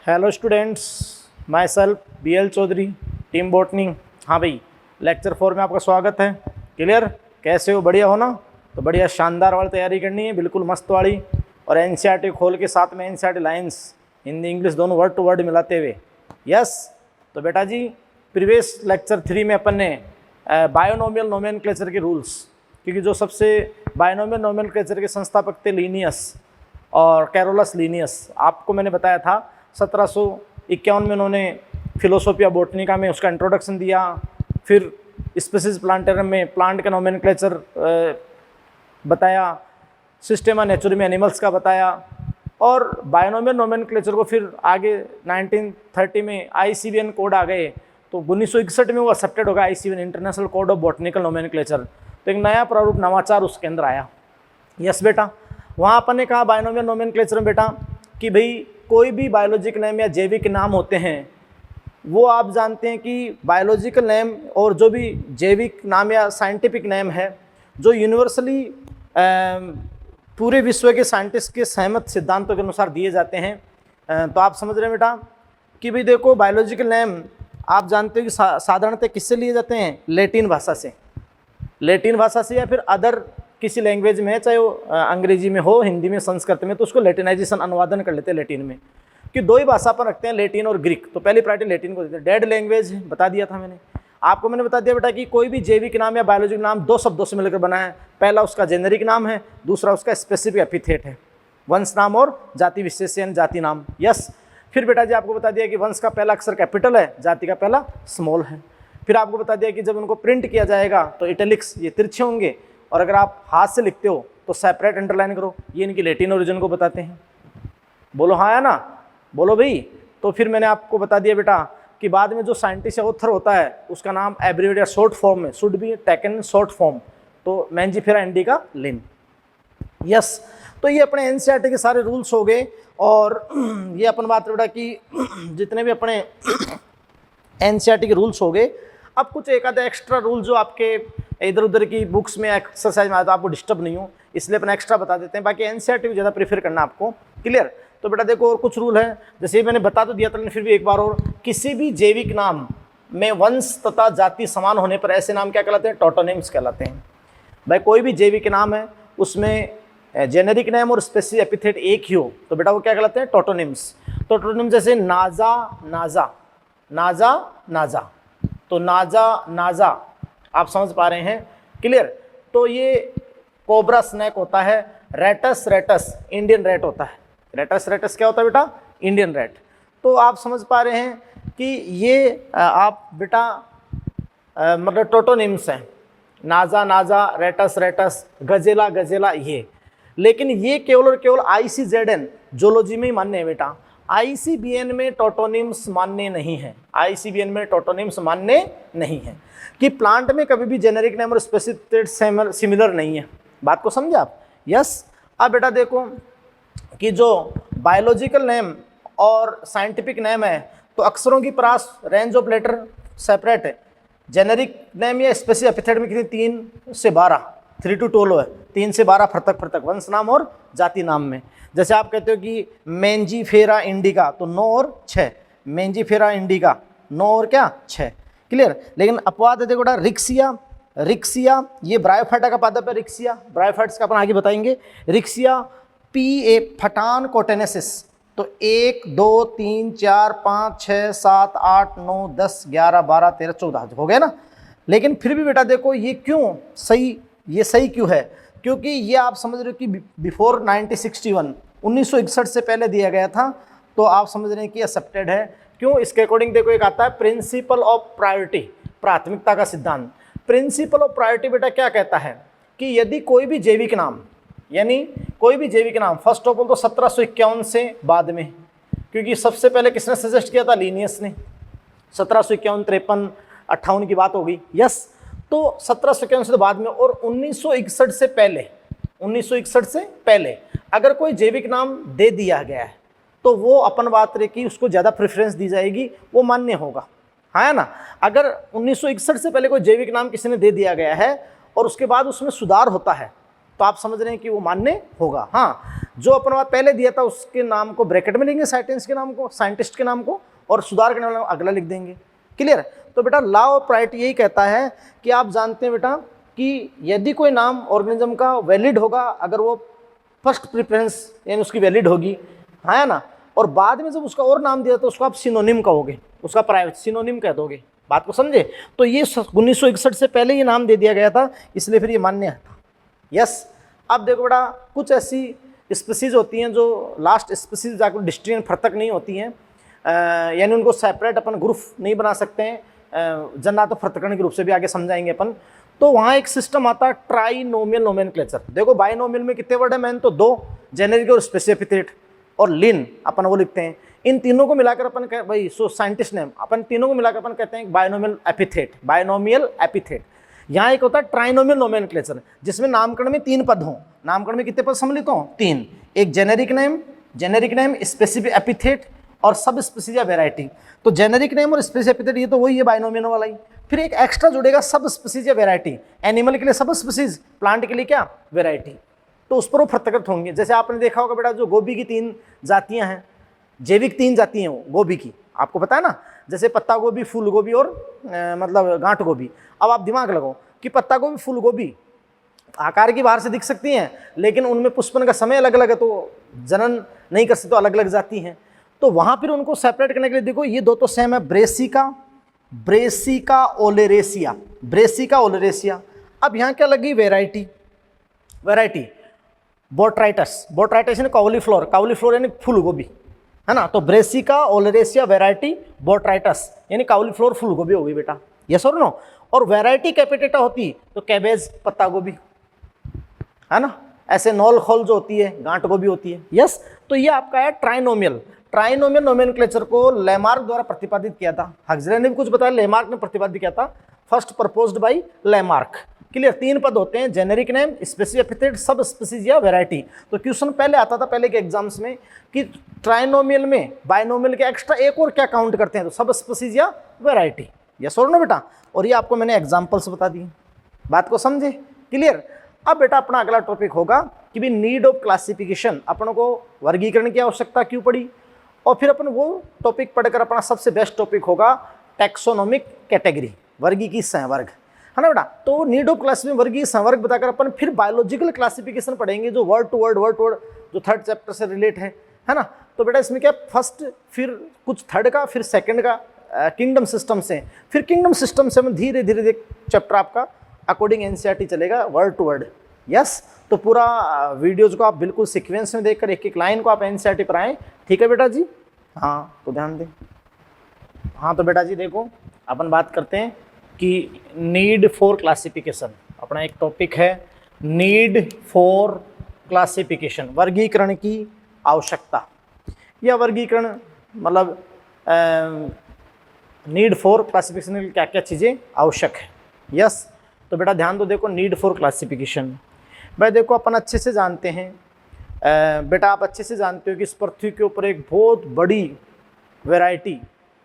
Hello students, myself BL Chaudhary, team botany. हाँ भाई, lecture 4 में आपका स्वागत है। क्लियर? कैसे हो? बढ़िया हो ना? तो बढ़िया शानदार वाली तैयारी करनी है, बिल्कुल मस्त वाली। और NCERT खोल के साथ में NCERT लाइन्स हिंदी इंग्लिश दोनों वर्ड टू वर्ड मिलाते हुए। यस। तो बेटा जी, प्रीवियस लेक्चर 3 में अपन ने बायोनोमियल नोमेनक्लेचर के रूल्स, क्योंकि जो सबसे बायोनोमियल नोमेनक्लेचर के संस्थापक थे लीनियस और कैरोलस लीनियस, आपको मैंने बताया था 1751 में उन्होंने फिलोसोफिया बोटनिका में उसका इंट्रोडक्शन दिया। फिर स्पीसीज प्लांटेरम में प्लांट का नोमेनक्लेचर बताया, सिस्टेमा नेचुरम एनिमल्स का बताया, और बायोनोमियल नोमेनक्लेचर को फिर आगे 1930 में ICBN कोड आ गए, तो 1961 में वो एक्सेप्टेड होगा ICBN international code of botanical nomenclature. तो एक नया प्रारूप नवाचार उसके अंदर आया। यस बेटा, वहाँ अपन ने कहा बायोनोमियल नोमेनक्लेचर में बेटा कि भाई कोई भी बायोलॉजिकल नेम या जैविक नाम होते हैं, वो आप जानते हैं कि बायोलॉजिकल नेम और जो भी जैविक नाम या साइंटिफिक नेम है, जो यूनिवर्सली पूरे विश्व के साइंटिस्ट के सहमत सिद्धांतों के अनुसार दिए जाते हैं। तो आप समझ रहे हैं बेटा कि भाई देखो, बायोलॉजिकल नेम आप जानते हो कि साधारणतः किससे लिए जाते हैं? लैटिन भाषा से। लैटिन भाषा से या फिर अदर किसी लैंग्वेज में है, चाहे वो अंग्रेजी में हो, हिंदी में, संस्कृत में, तो उसको लैटिनाइजेशन अनुवादन कर लेते हैं लैटिन में, कि दो ही भाषा पर रखते हैं, लैटिन और ग्रीक। तो पहली प्रायोरिटी लैटिन को देते हैं। डेड लैंग्वेज बता दिया था मैंने आपको। मैंने बता दिया बेटा कि कोई भी जैविक नाम या बायोलॉजिकल नाम दो शब्दों से मिलकर बना है। पहला उसका जेनेरिक नाम है, दूसरा उसका स्पेसिफिक एपिथेट है, वंश नाम और जाति विशेषण जाति नाम। यस। फिर बेटा जी आपको बता दिया कि वंश का पहला अक्षर कैपिटल है, जाति का पहला स्मॉल है। फिर आपको बता दिया कि जब उनको प्रिंट किया जाएगा तो इटैलिक्स ये तिरछे होंगे, और अगर आप हाथ से लिखते हो तो सेपरेट अंडरलाइन करो। ये इनकी लैटिन ओरिजिन को बताते हैं। बोलो हाँ या ना? बोलो भाई। तो फिर मैंने आपको बता दिया बेटा कि बाद में जो साइंटिस्ट या ऑथर होता है उसका नाम एब्रिविएट या शॉर्ट फॉर्म में should be taken short form, तो मैंजीफेरा इंडिका लिन। यस। तो ये अपने NCERT के सारे रूल्स हो गए। और ये अपन बात बेटा कि जितने भी अपने NCERT के रूल्स हो गए, अब कुछ एक आधा एक्स्ट्रा रूल जो आपके इधर उधर की बुक्स में एक्सरसाइज में आता है, आपको डिस्टर्ब नहीं हो इसलिए अपन एक्स्ट्रा बता देते हैं। बाकी NCERT भी ज़्यादा प्रेफर करना आपको। क्लियर? तो बेटा देखो, और कुछ रूल है, जैसे मैंने बता तो दिया था, लेकिन फिर भी एक बार और, किसी भी जैविक नाम में वंश तथा जाति समान होने पर ऐसे नाम क्या कहलाते हैं? टोटोनिम्स कहलाते हैं। भाई कोई भी जैविक नाम है उसमें जेनेरिक नेम और स्पेसिफिक एपिथेट एक ही हो तो बेटा वो क्या कहलाते हैं? टोटोनिम्स। टोटोनिम्स जैसे नाजा नाजा, नाजा नाजा, तो नाजा नाजा आप समझ पा रहे हैं? क्लियर? तो ये कोबरा स्नैक होता है। रेटस रेटस इंडियन रेट होता है। रेटस रेटस क्या होता है बेटा? Indian rate. तो आप समझ पा रहे हैं कि ये आप बेटा मतलब टोटोनिम्स हैं, नाजा नाजा, रेटस रेटस, गजेला गजेला, ये। लेकिन ये केवल और केवल ICZN जूलॉजी में ही मान्य है बेटा। ICBN में टोटोनिम्स मान्य नहीं है। ICBN में टोटोनिम्स मान्य नहीं है कि प्लांट में कभी भी जेनेरिक नेम और स्पेसिफिक सिमिलर नहीं है। बात को समझे आप? यस। अब बेटा देखो कि जो बायोलॉजिकल नेम और साइंटिफिक नेम है, तो अक्षरों की परास रेंज ऑफ लेटर सेपरेट है। जेनेरिक नेम या स्पेसिफिक एपिथेट में कितनी? 3 से 12, 3 to 12 है, 3 से 12 पृथक पृथक वंश नाम और जाति नाम में। जैसे आप कहते हो कि मैंजीफेरा इंडिका, तो 9 और 6, मैंजीफेरा इंडिका 9 और क्या? 6। क्लियर? लेकिन अपवाद है देखो बेटा, रिक्सिया, रिक्सिया ये ब्रायोफाइटा का पादप है। रिक्सिया, ब्रायोफाइट्स का अपन आगे बताएंगे। रिक्सिया PA फटान कोटेनेसिस, तो 1 2 3 4 5 6 7 8 9 10 11 12 13 14 हो गए ना। लेकिन फिर भी बेटा देखो ये क्यों सही, ये सही क्यों है? क्योंकि ये आप समझ रहे हो कि बिफोर 1961 1961 से पहले दिया गया था, तो आप समझ रहे हैं कि एक्सेप्टेड है। क्यों? इसके अकॉर्डिंग देखो एक आता है प्रिंसिपल ऑफ प्रायोरिटी, प्राथमिकता का सिद्धांत। प्रिंसिपल ऑफ प्रायोरिटी बेटा क्या कहता है कि यदि कोई भी जैविक नाम, यानी कोई भी जैविक नाम, फर्स्ट ऑफ ऑल तो 1751 से बाद में, क्योंकि सबसे पहले किसने सजेस्ट किया था? लीनियस ने। 1751 53 58 की बात होगी। यस। तो 1751 से बाद में, और 1961 से पहले, 1961 से पहले अगर कोई जैविक नाम दे दिया गया है तो वो अपन बात रहे कि उसको ज़्यादा प्रेफरेंस दी जाएगी, वो मान्य होगा। हाँ ना? अगर 1961 से पहले कोई जैविक नाम किसी ने दे दिया गया है और उसके बाद उसमें सुधार होता है, तो आप समझ रहे हैं कि वो मान्य होगा। हाँ, जो अपन पहले दिया था उसके नाम को ब्रैकेट में लिखेंगे, साइंटिस्ट के नाम को, साइंटिस्ट के नाम को, और सुधार करने वाला अगला लिख देंगे। क्लियर? तो बेटा लॉ ऑफ प्रायोरिटी यही कहता है कि आप जानते हैं बेटा कि यदि कोई नाम ऑर्गेनिज्म का वैलिड होगा अगर वो फर्स्ट प्रेफरेंस यानी उसकी वैलिड होगी, है ना, और बाद में जब उसका और नाम दिया तो उसको आप सिनोनिम कहोगे, उसका प्राइवेट सिनोनिम कह दोगे। बात को समझे? तो ये 1961 से पहले ये नाम दे दिया गया था, इसलिए फिर ये मान्य था। यस। अब देखो बेटा कुछ ऐसी स्पीसीज होती हैं जो लास्ट स्पीसीज जाकर डिस्ट्रिक्ट फर तक नहीं होती हैं, यानी उनको सेपरेट अपन ग्रुप नहीं बना सकते हैं, जना तो फर्तकर्ण के रूप से भी आगे समझाएंगे अपन। तो वहाँ एक सिस्टम आता है ट्राइनोमियल नोमेनक्लेचर। देखो बाइनोमियल में कितने वर्ड है मैन, तो 2, जेनेरिक और स्पेसिफिक और लिन अपन वो लिखते हैं। इन तीनों को मिलाकर अपन भाई साइंटिस्ट नेम, अपन तीनों को मिलाकर अपन कहते हैं बाइनोमियल एपिथेट, बाइनोमियल एपिथेट। यहाँ एक होता है ट्राइनोमियल नोमेनक्लेचर जिसमें नामकरण में 3 पद हों। नामकरण में कितने पद सम्मिलित हों? 3। एक जेनेरिक नेम, स्पेसिफिक एपिथेट और सब स्पीसीज या वेराइटी। तो जेनेरिक नेम और स्पेसिफिक एपिथेट ये तो वही है बाइनोमियल वाला ही। फिर एक एक्स्ट्रा जुड़ेगा सब स्पीसीज या वेराइटी। एनिमल के लिए सब स्पीसीज, प्लांट के लिए क्या? वेराइटी। तो उस पर वो पृथकृत होंगे। जैसे आपने देखा होगा बेटा जो गोभी की 3 जातियां हैं, जैविक 3 जातियां वो गोभी की, आपको पता है ना, जैसे पत्ता गोभी, फूल गोभी और मतलब गांठ गोभी। अब आप दिमाग लगाओ कि पत्ता गोभी, फूल गोभी आकार की बाहर से दिख सकती हैं, लेकिन उनमें पुष्पन का समय अलग अलग है, तो जनन नहीं कर सकते, तो अलग अलग जाती हैं। तो वहाँ फिर उनको सेपरेट करने के लिए देखो ये 2 तो सेम है, ब्रेसिका ओलेरेसिया। अब यहाँ क्या लगी? वेराइटी बोट्राइटस यानी काउलीफ्लोर यानी फूल गोभी, है ना। तो ब्रेसिका ओलेरेसिया वेराइटी बोट्राइटस यानी काउलीफ्लोर फूल गोभी हो गई बेटा, यस और नो। और वेराइटी कैपिटेटा होती तो कैबेज पत्ता गोभी, है ना। ऐसे नॉल खोल जो होती है गांठ गोभी होती है, यस। तो ये आपका है ट्राइनोमियल नोमेनक्लेचर को लेमार्क द्वारा प्रतिपादित किया था। हक्सले ने भी कुछ बताया, लेमार्क ने प्रतिपादित किया था, first proposed by Lamarck. Clear? 3 पद होते हैं, generic name, specific epithet, sub species या वेराइटी। तो क्वेश्चन पहले आता था पहले के एग्जाम्स में कि ट्राइनोमियल में बाइनोमियल के एक्स्ट्रा एक और क्या काउंट करते हैं, तो सब स्पीसीज या वेराइटी, यस और नो बेटा। और ये आपको मैंने एग्जाम्पल्स बता दिए, बात को समझे? क्लियर? अब बेटा अपना अगला टॉपिक होगा कि भी नीड ऑफ क्लासिफिकेशन, अपनों को वर्गीकरण की आवश्यकता क्यों पड़ी, और फिर अपन वो टॉपिक पढ़कर अपना सबसे बेस्ट टॉपिक होगा टैक्सोनॉमिक कैटेगरी, वर्गीकीय संवर्ग, है ना बेटा। तो नीड ऑफ क्लास में वर्गीय संवर्ग बताकर अपन फिर बायोलॉजिकल क्लासिफिकेशन पढ़ेंगे जो वर्ड टू वर्ड जो 3rd चैप्टर से रिलेट है ना। तो बेटा इसमें क्या फर्स्ट, फिर कुछ 3rd का, फिर 2nd का किंगडम सिस्टम से, फिर किंगडम सिस्टम से धीरे धीरे चैप्टर आपका अकॉर्डिंग एनसीईआरटी चलेगा वर्ड टू वर्ड, यस। तो पूरा वीडियोज को आप बिल्कुल सीक्वेंस में देखकर एक एक लाइन को आप एनसीईआरटी पर आएँ, ठीक है बेटा जी। हाँ तो ध्यान दें। हाँ तो बेटा जी देखो अपन बात करते हैं कि नीड फॉर क्लासिफिकेशन, अपना एक टॉपिक है नीड फॉर क्लासिफिकेशन, वर्गीकरण की आवश्यकता। या वर्गीकरण मतलब नीड फॉर क्लासिफिकेशन की क्या क्या चीज़ें आवश्यक है, यस। तो बेटा ध्यान दो, देखो नीड फॉर क्लासिफिकेशन, भाई देखो अपन अच्छे से जानते हैं, बेटा आप अच्छे से जानते हो कि इस पृथ्वी के ऊपर एक बहुत बड़ी वैरायटी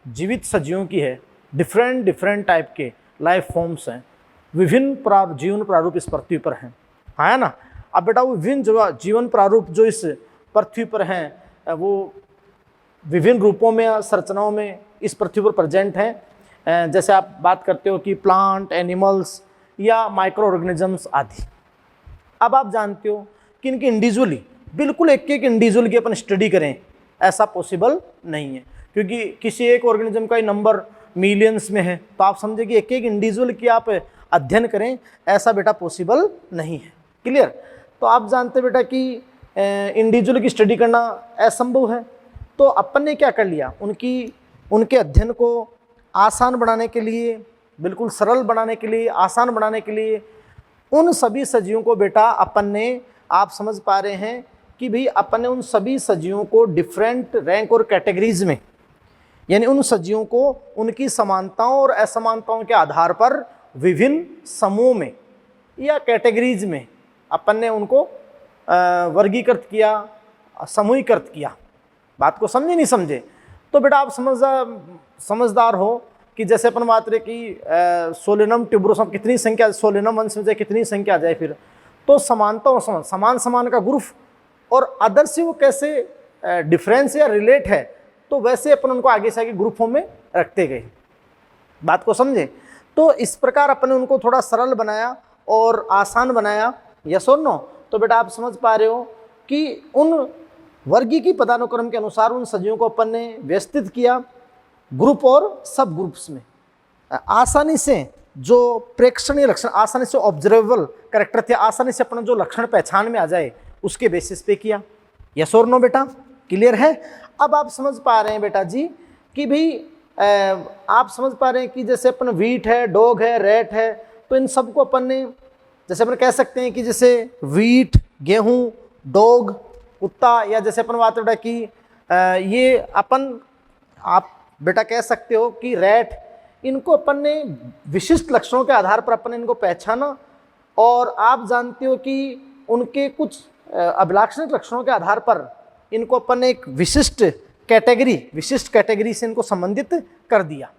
जीवित सजीवों की है, डिफरेंट टाइप के लाइफ फॉर्म्स हैं, विभिन्न जीवन प्रारूप इस पृथ्वी पर हैं, है ना। अब बेटा वो विभिन्न जीवन प्रारूप जो इस पृथ्वी पर हैं वो विभिन्न रूपों में या संरचनाओं में इस पृथ्वी पर प्रेजेंट हैं। जैसे आप बात करते हो कि प्लांट, एनिमल्स या माइक्रो ऑर्गेनिजम्स आदि। अब आप जानते हो कि इनकी इंडिविजुअली बिल्कुल एक इंडिविजुअल की अपन स्टडी करें ऐसा पॉसिबल नहीं है, क्योंकि किसी एक ऑर्गेनिज्म का ही नंबर मिलियंस में है, तो आप समझे कि एक इंडिविजुअल की आप अध्ययन करें ऐसा बेटा पॉसिबल नहीं है। क्लियर? तो आप जानते बेटा कि इंडिविजुअल की स्टडी करना असंभव है, तो अपन ने क्या कर लिया, उनके अध्ययन को आसान बनाने के लिए, बिल्कुल सरल बनाने के लिए, आसान बनाने के लिए उन सभी सजीवों को बेटा अपन ने, आप समझ पा रहे हैं कि भाई अपन ने उन सभी सजीवों को डिफरेंट रैंक और कैटेगरीज में, यानी उन सजीवों को उनकी समानताओं और असमानताओं के आधार पर विभिन्न समूह में या कैटेगरीज में अपन ने उनको वर्गीकृत किया, समूहीकृत किया। बात को समझे नहीं समझे? तो बेटा आप समझदार हो कि जैसे अपन बात रहे कि सोलेनम ट्यूबरोसम कितनी संख्या, सोलेनम वंश में जाए कितनी संख्या आ जाए फिर, तो समानता और समान समान का ग्रुप और अदर से वो कैसे डिफरेंस या रिलेट है, तो वैसे अपन उनको आगे से आगे ग्रुपों में रखते गए। बात को समझे? तो इस प्रकार अपन ने उनको थोड़ा सरल बनाया और आसान बनाया। यस और नो? तो बेटा आप समझ पा रहे हो कि उन वर्गीकी पदानुक्रम के अनुसार उन सजीवों को अपन ने व्यवस्थित किया ग्रुप और सब ग्रुप्स में। आसानी से जो प्रेक्षणीय लक्षण, आसानी से ऑब्जर्वेबल कैरेक्टर थे, आसानी से अपना जो लक्षण पहचान में आ जाए, उसके बेसिस पे किया। यस और नो बेटा? क्लियर है? अब आप समझ पा रहे हैं बेटा जी कि भाई आप समझ पा रहे हैं कि जैसे अपन वीट है, डॉग है, रैट है, तो इन सबको अपन ने जैसे अपन कह सकते हैं कि जैसे वीट गेहूं, डॉग कुत्ता, या जैसे अपन बात बेटा कि ये अपन आप बेटा कह सकते हो कि रैट, इनको अपन ने विशिष्ट लक्षणों के आधार पर अपन इनको पहचाना और आप जानते हो कि उनके कुछ अभिलाक्षणिक लक्षणों के आधार पर इनको अपन ने एक विशिष्ट कैटेगरी से इनको संबंधित कर दिया।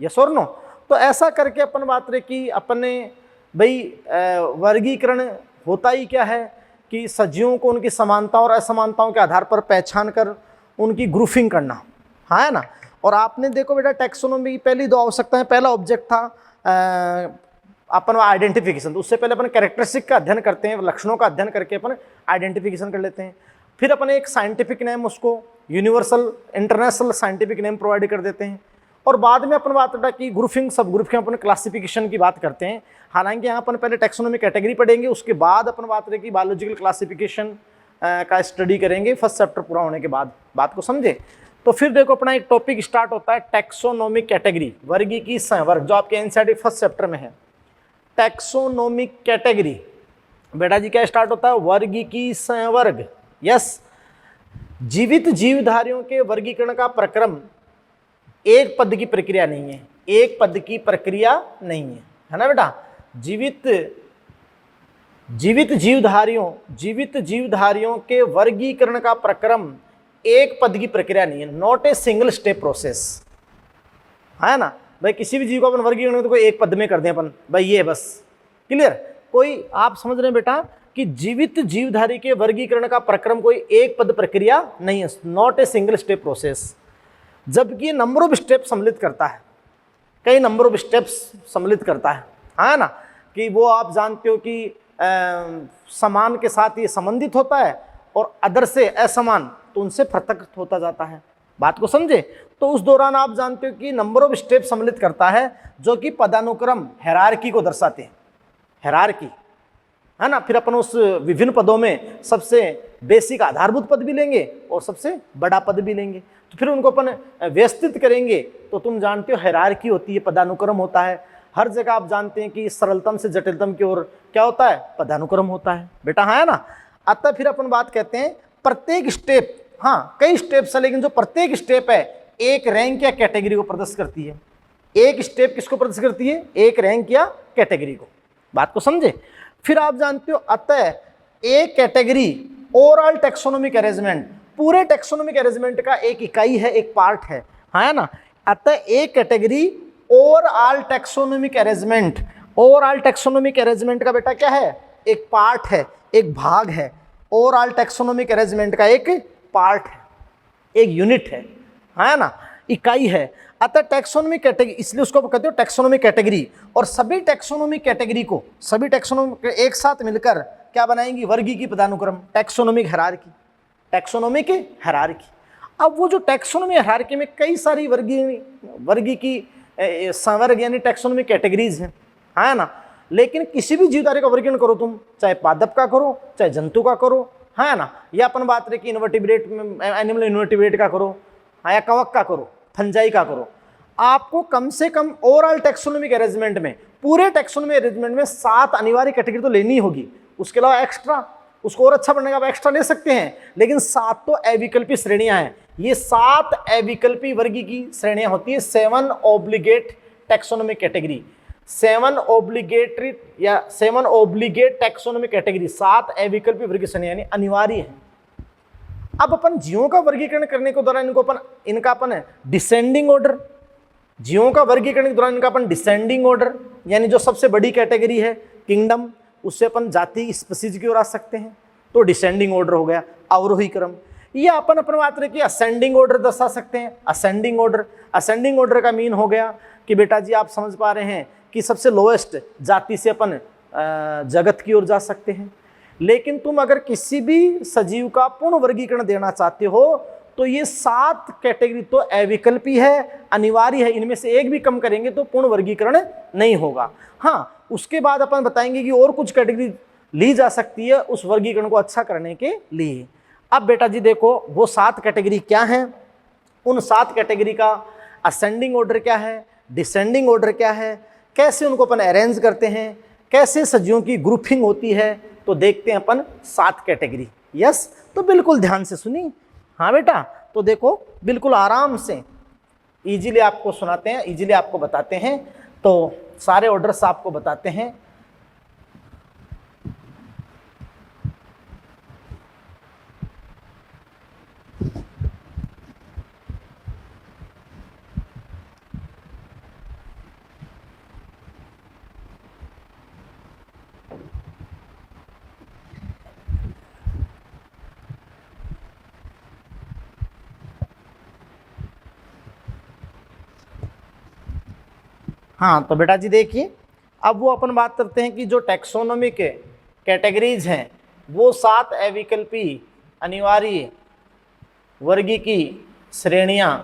यस और नो? तो ऐसा करके अपन बात रहे कि अपन ने भाई वर्गीकरण होता ही क्या है कि सजीवों को उनकी समानताओं और असमानताओं के आधार पर पहचान कर उनकी ग्रुपिंग करना, हाँ है ना। और आपने देखो बेटा टैक्सोनॉमी की पहली दो आवश्यकताएं, पहला ऑब्जेक्ट था अपन आइडेंटिफिकेशन, तो उससे पहले अपन कैरेक्टरिस्टिक का अध्ययन करते हैं, लक्षणों का अध्ययन करके अपन आइडेंटिफिकेशन कर लेते हैं। फिर अपन एक साइंटिफिक नेम, उसको universal international scientific name provide कर देते हैं। और बाद में अपन बात की ग्रुपिंग सब ग्रुप के अपन क्लासिफिकेशन की बात करते हैं। हालांकि यहाँ अपन पहले टैक्सोनॉमी कैटेगरी पढ़ेंगे, उसके बाद अपन बात की बायोलॉजिकल क्लासिफिकेशन का स्टडी करेंगे फर्स्ट चैप्टर पूरा होने के बाद। बात को समझे? तो फिर देखो अपना एक टॉपिक स्टार्ट होता है टैक्सोनोमिक कैटेगरी, वर्गीकी संवर्ग, जो आपके एनसीईआरटी फर्स्ट चैप्टर में है। टैक्सोनोमिक कैटेगरी बेटा जी क्या स्टार्ट होता है? वर्गीकी संवर्ग। यस, जीवित जीवधारियों के वर्गीकरण का प्रक्रम एक पद की प्रक्रिया नहीं है, एक पद की प्रक्रिया नहीं है ना बेटा। जीवित जीवधारियों के वर्गीकरण का प्रक्रम एक पद की प्रक्रिया नहीं है, not a single step process, है ना भाई। किसी भी जीव को अपन वर्गीकरण तो कोई एक पद में कर दें अपन, भाई ये बस क्लियर। कोई आप समझ रहे हैं बेटा कि जीवित जीवधारी के वर्गीकरण का प्रक्रम कोई एक पद प्रक्रिया नहीं है, not a single step process, जबकि नंबर ऑफ स्टेप सम्मिलित करता है, कई नंबर ऑफ स्टेप्स सम्मिलित करता है ना। कि वो आप जानते हो कि समान के साथ ये संबंधित होता है और अदर से असमान तो उनसे पृथक होता जाता है। बात को समझे? तो उस दौरान आप जानते हो कि नंबर ऑफ स्टेप सम्मिलित करता है जो कि पदानुक्रम हेरारकी को दर्शाते हैं, हेरारकी, है ना। फिर अपन उस विभिन्न पदों में सबसे बेसिक आधारभूत पद भी लेंगे और सबसे बड़ा पद भी लेंगे, तो फिर उनको अपन व्यवस्थित करेंगे। तो तुम जानते हो हेरारकी होती है, पदानुक्रम होता है। हर जगह आप जानते हैं कि सरलतम से जटिलतम की ओर क्या होता है? पदानुक्रम होता है बेटा, हाँ है ना। अतः फिर अपन बात कहते हैं प्रत्येक स्टेप, हाँ कई स्टेप्स है, लेकिन जो प्रत्येक स्टेप है एक रैंक या कैटेगरी को प्रदर्शित करती है। एक स्टेप किसको प्रदर्शित करती है? एक रैंक या कैटेगरी को। बात को समझे? फिर आप जानते हो अतः एक कैटेगरी ओवरऑल टैक्सोनॉमिक अरेंजमेंट, पूरे टैक्सोनॉमिक अरेंजमेंट का एक इकाई है, एक पार्ट है ना। अतः एक category overall taxonomic arrangement, overall taxonomic arrangement का बेटा क्या है? एक पार्ट है, एक भाग है। ओवरऑल टैक्सोनॉमिक अरेंजमेंट का एक पार्ट है, एक यूनिट है ना, इकाई है। अतः टैक्सोनॉमिक कैटेगरी, इसलिए उसको कहते हो टैक्सोनॉमिक कैटेगरी। और सभी टैक्सोनॉमिक कैटेगरी को, सभी टैक्सोनॉमिक एक साथ मिलकर क्या बनाएंगी? वर्गीकी पदानुक्रम, टैक्सोनॉमिक हायरार्की, टैक्सोनॉमिक हायरार्की। अब वो जो टैक्सोनॉमिक हायरार्की में कई सारी वर्गीकी संवर्ग यानी टैक्सोनॉमिक कैटेगरीज हैं, है ना। लेकिन किसी भी जीवधारी का वर्गीकरण करो तुम, चाहे पादप का करो चाहे जंतु का करो, है ना, या अपन बात रहे कि इनवर्टिब्रेट में एनिमल इनवर्टिब्रेट का करो, या कवक का करो, फंजाई का करो, आपको कम से कम ओवरऑल टैक्सोनॉमिक अरेंजमेंट में, पूरे टैक्सोनॉमिक अरेंजमेंट में 7 अनिवार्य कैटेगरी तो लेनी होगी। उसके अलावा एक्स्ट्रा, उसको और अच्छा बनने का आप एक्स्ट्रा ले सकते हैं, लेकिन 7 तो अविकल्पी श्रेणियां हैं। ये 7 अविकल्पी वर्गी की श्रेणियां होती है, 7 ऑब्लिगेट टैक्सोनॉमिक कैटेगरी, 7 ऑब्लिगेटरी या 7 ऑब्लिगेट टैक्सोनॉमिक कैटेगरी, 7 अविकल्पी वर्गी श्रेणियां यानी अनिवार्य है। अब अपन जीवों का वर्गीकरण करने के दौरान इनका अपन डिसेंडिंग ऑर्डर, जीवों का वर्गीकरण के दौरान इनका अपन डिसेंडिंग ऑर्डर, यानी जो सबसे बड़ी कैटेगरी है किंगडम, उससे अपन जाति स्पीसीज की ओर आ सकते हैं, तो डिसेंडिंग ऑर्डर हो गया, अवरोही क्रम। या अपन अपन बात रहे कि असेंडिंग ऑर्डर दर्शा सकते हैं, असेंडिंग ऑर्डर। असेंडिंग ऑर्डर का मीन हो गया कि बेटा जी आप समझ पा रहे हैं कि सबसे लोएस्ट जाति से अपन जगत की ओर जा सकते हैं। लेकिन तुम अगर किसी भी सजीव का पूर्ण वर्गीकरण देना चाहते हो तो ये 7 कैटेगरी तो अविकल्पी है, अनिवार्य है, इनमें से एक भी कम करेंगे तो पूर्ण वर्गीकरण नहीं होगा। हाँ, उसके बाद अपन बताएंगे कि और कुछ कैटेगरी ली जा सकती है उस वर्गीकरण को अच्छा करने के लिए। अब बेटा जी देखो वो 7 कैटेगरी क्या हैं, उन 7 कैटेगरी का असेंडिंग ऑर्डर क्या है, डिसेंडिंग ऑर्डर क्या है, कैसे उनको अपन अरेंज करते हैं, कैसे सजियों की ग्रुपिंग होती है, तो देखते हैं अपन 7 कैटेगरी। यस, तो बिल्कुल ध्यान से सुनिए। हाँ बेटा, तो देखो बिल्कुल आराम से इजीली आपको सुनाते हैं, इजीली आपको बताते हैं, तो सारे ऑर्डर्स आपको बताते हैं। हाँ तो बेटा जी देखिए, अब वो अपन बात करते हैं कि जो टैक्सोनॉमिक कैटेगरीज हैं वो 7 अविकल्पी अनिवार्य वर्गी की श्रेणियां,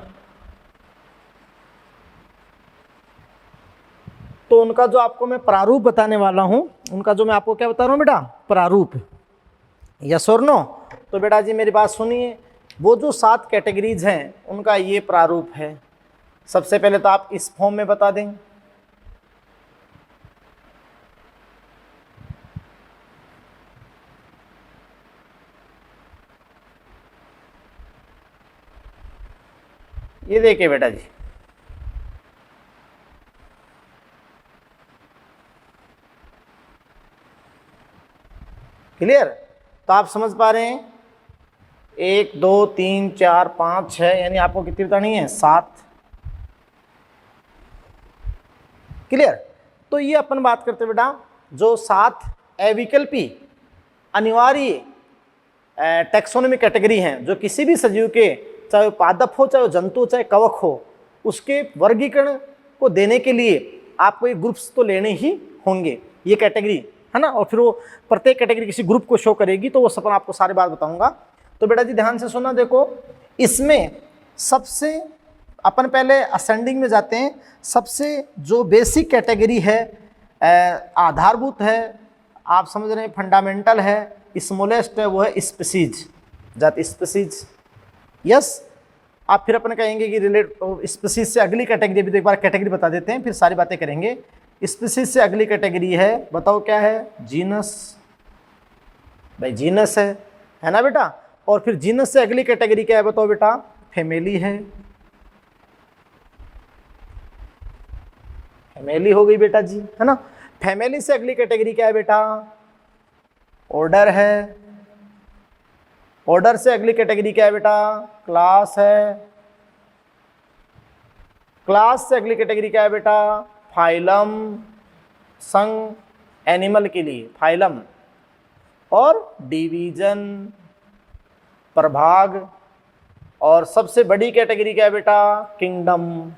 तो उनका जो आपको मैं प्रारूप बताने वाला हूं, उनका जो मैं आपको क्या बता रहा हूं बेटा, प्रारूप। यस और नो? तो बेटा जी मेरी बात सुनिए, वो जो 7 कैटेगरीज हैं उनका ये प्रारूप है। सबसे पहले तो आप इस फॉर्म में बता दें। ये देखिए बेटा जी, क्लियर? तो आप समझ पा रहे हैं 1 2 3 4 5 6, यानी आपको कितनी बतानी है, 7। क्लियर? तो ये अपन बात करते हैं बेटा जो 7 अविकल्पी अनिवार्य टैक्सोनॉमिक कैटेगरी हैं, जो किसी भी सजीव के, चाहे वो पादप हो, चाहे वो जंतु, चाहे कवक हो, उसके वर्गीकरण को देने के लिए आपको ये ग्रुप्स तो लेने ही होंगे, ये कैटेगरी है ना। और फिर वो प्रत्येक कैटेगरी किसी ग्रुप को शो करेगी, तो वो सब आपको सारी बात बताऊंगा। तो बेटा जी ध्यान से सुनना, देखो इसमें सबसे अपन पहले असेंडिंग में जाते हैं। सबसे जो बेसिक कैटेगरी है, आधारभूत है, आप समझ रहे हैं, फंडामेंटल है, स्मॉलेस्ट है, वो है स्पीसीज, जाति स्पीसीज। यस, आप फिर अपन कहेंगे कि रिलेट स्पीसीज से अगली कैटेगरी, भी तो एक बार कैटेगरी बता देते हैं फिर सारी बातें करेंगे। स्पीसीज से अगली कैटेगरी है, बताओ क्या है, जीनस। भाई जीनस है ना बेटा। और फिर जीनस से अगली कैटेगरी क्या है, बताओ बेटा, फैमिली है। फैमिली हो गई बेटा जी, है ना। फैमिली से अगली कैटेगरी क्या है बेटा, ऑर्डर है। ऑर्डर से अगली कैटेगरी क्या है बेटा, क्लास है। क्लास से अगली कैटेगरी क्या है बेटा, फाइलम, संघ, एनिमल के लिए फाइलम। और डिवीजन, प्रभाग। और सबसे बड़ी कैटेगरी क्या है बेटा, किंगडम।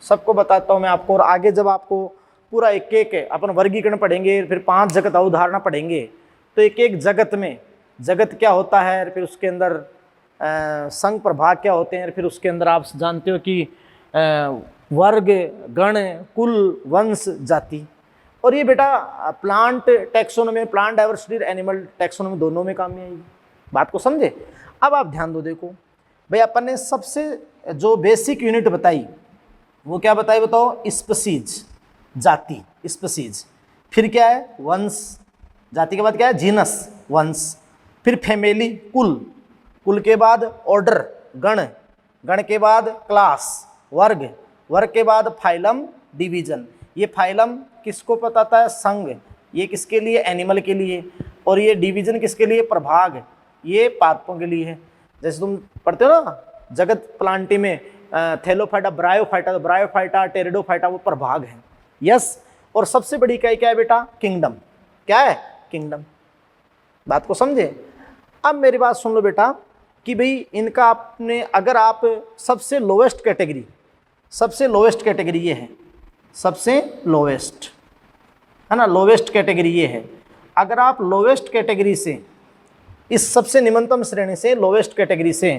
सबको बताता हूं मैं आपको, और आगे जब आपको पूरा एक एक अपन वर्गीकरण पढ़ेंगे, फिर 5 जगत अवधारणा पढ़ेंगे, तो एक एक जगत में जगत क्या होता है, फिर उसके अंदर संघ प्रभाग क्या होते हैं, फिर उसके अंदर आप जानते हो कि वर्ग, गण, कुल, वंश, जाति। और ये बेटा plant taxonomy, plant diversity, animal taxonomy दोनों में काम में आएगी। बात को समझे? अब आप ध्यान दो, देखो भाई अपन ने सबसे जो बेसिक यूनिट बताई वो क्या बताई, बताओ, स्पीसीज, जाति, स्पीसीज। फिर क्या है, वंश। जाति के बाद क्या है, जीनस, वंश। फिर फैमिली, कुल। कुल के बाद ऑर्डर, गण। गण के बाद क्लास, वर्ग। वर्ग के बाद फाइलम, डिवीजन। ये फाइलम किसको बताता है, संघ। ये किसके लिए, एनिमल के लिए। और ये डिवीजन किसके लिए, प्रभाग, ये पादपों के लिए है। जैसे तुम पढ़ते हो ना जगत प्लांटी में, थैलोफाइटा, ब्रायोफाइटा, तो ब्रायोफाइटा, टेरिडोफाइटा वो प्रभाग है। यस। और सबसे बड़ी इकाई क्या है बेटा, किंगडम। क्या है, किंगडम। बात को समझे। अब मेरी बात सुन लो बेटा कि भाई इनका आपने, अगर आप सबसे लोवेस्ट कैटेगरी, सबसे लोवेस्ट कैटेगरी ये है, सबसे लोवेस्ट है ना, लोवेस्ट कैटेगरी ये है। अगर आप लोवेस्ट कैटेगरी से, इस सबसे निम्नतम श्रेणी से, लोवेस्ट कैटेगरी से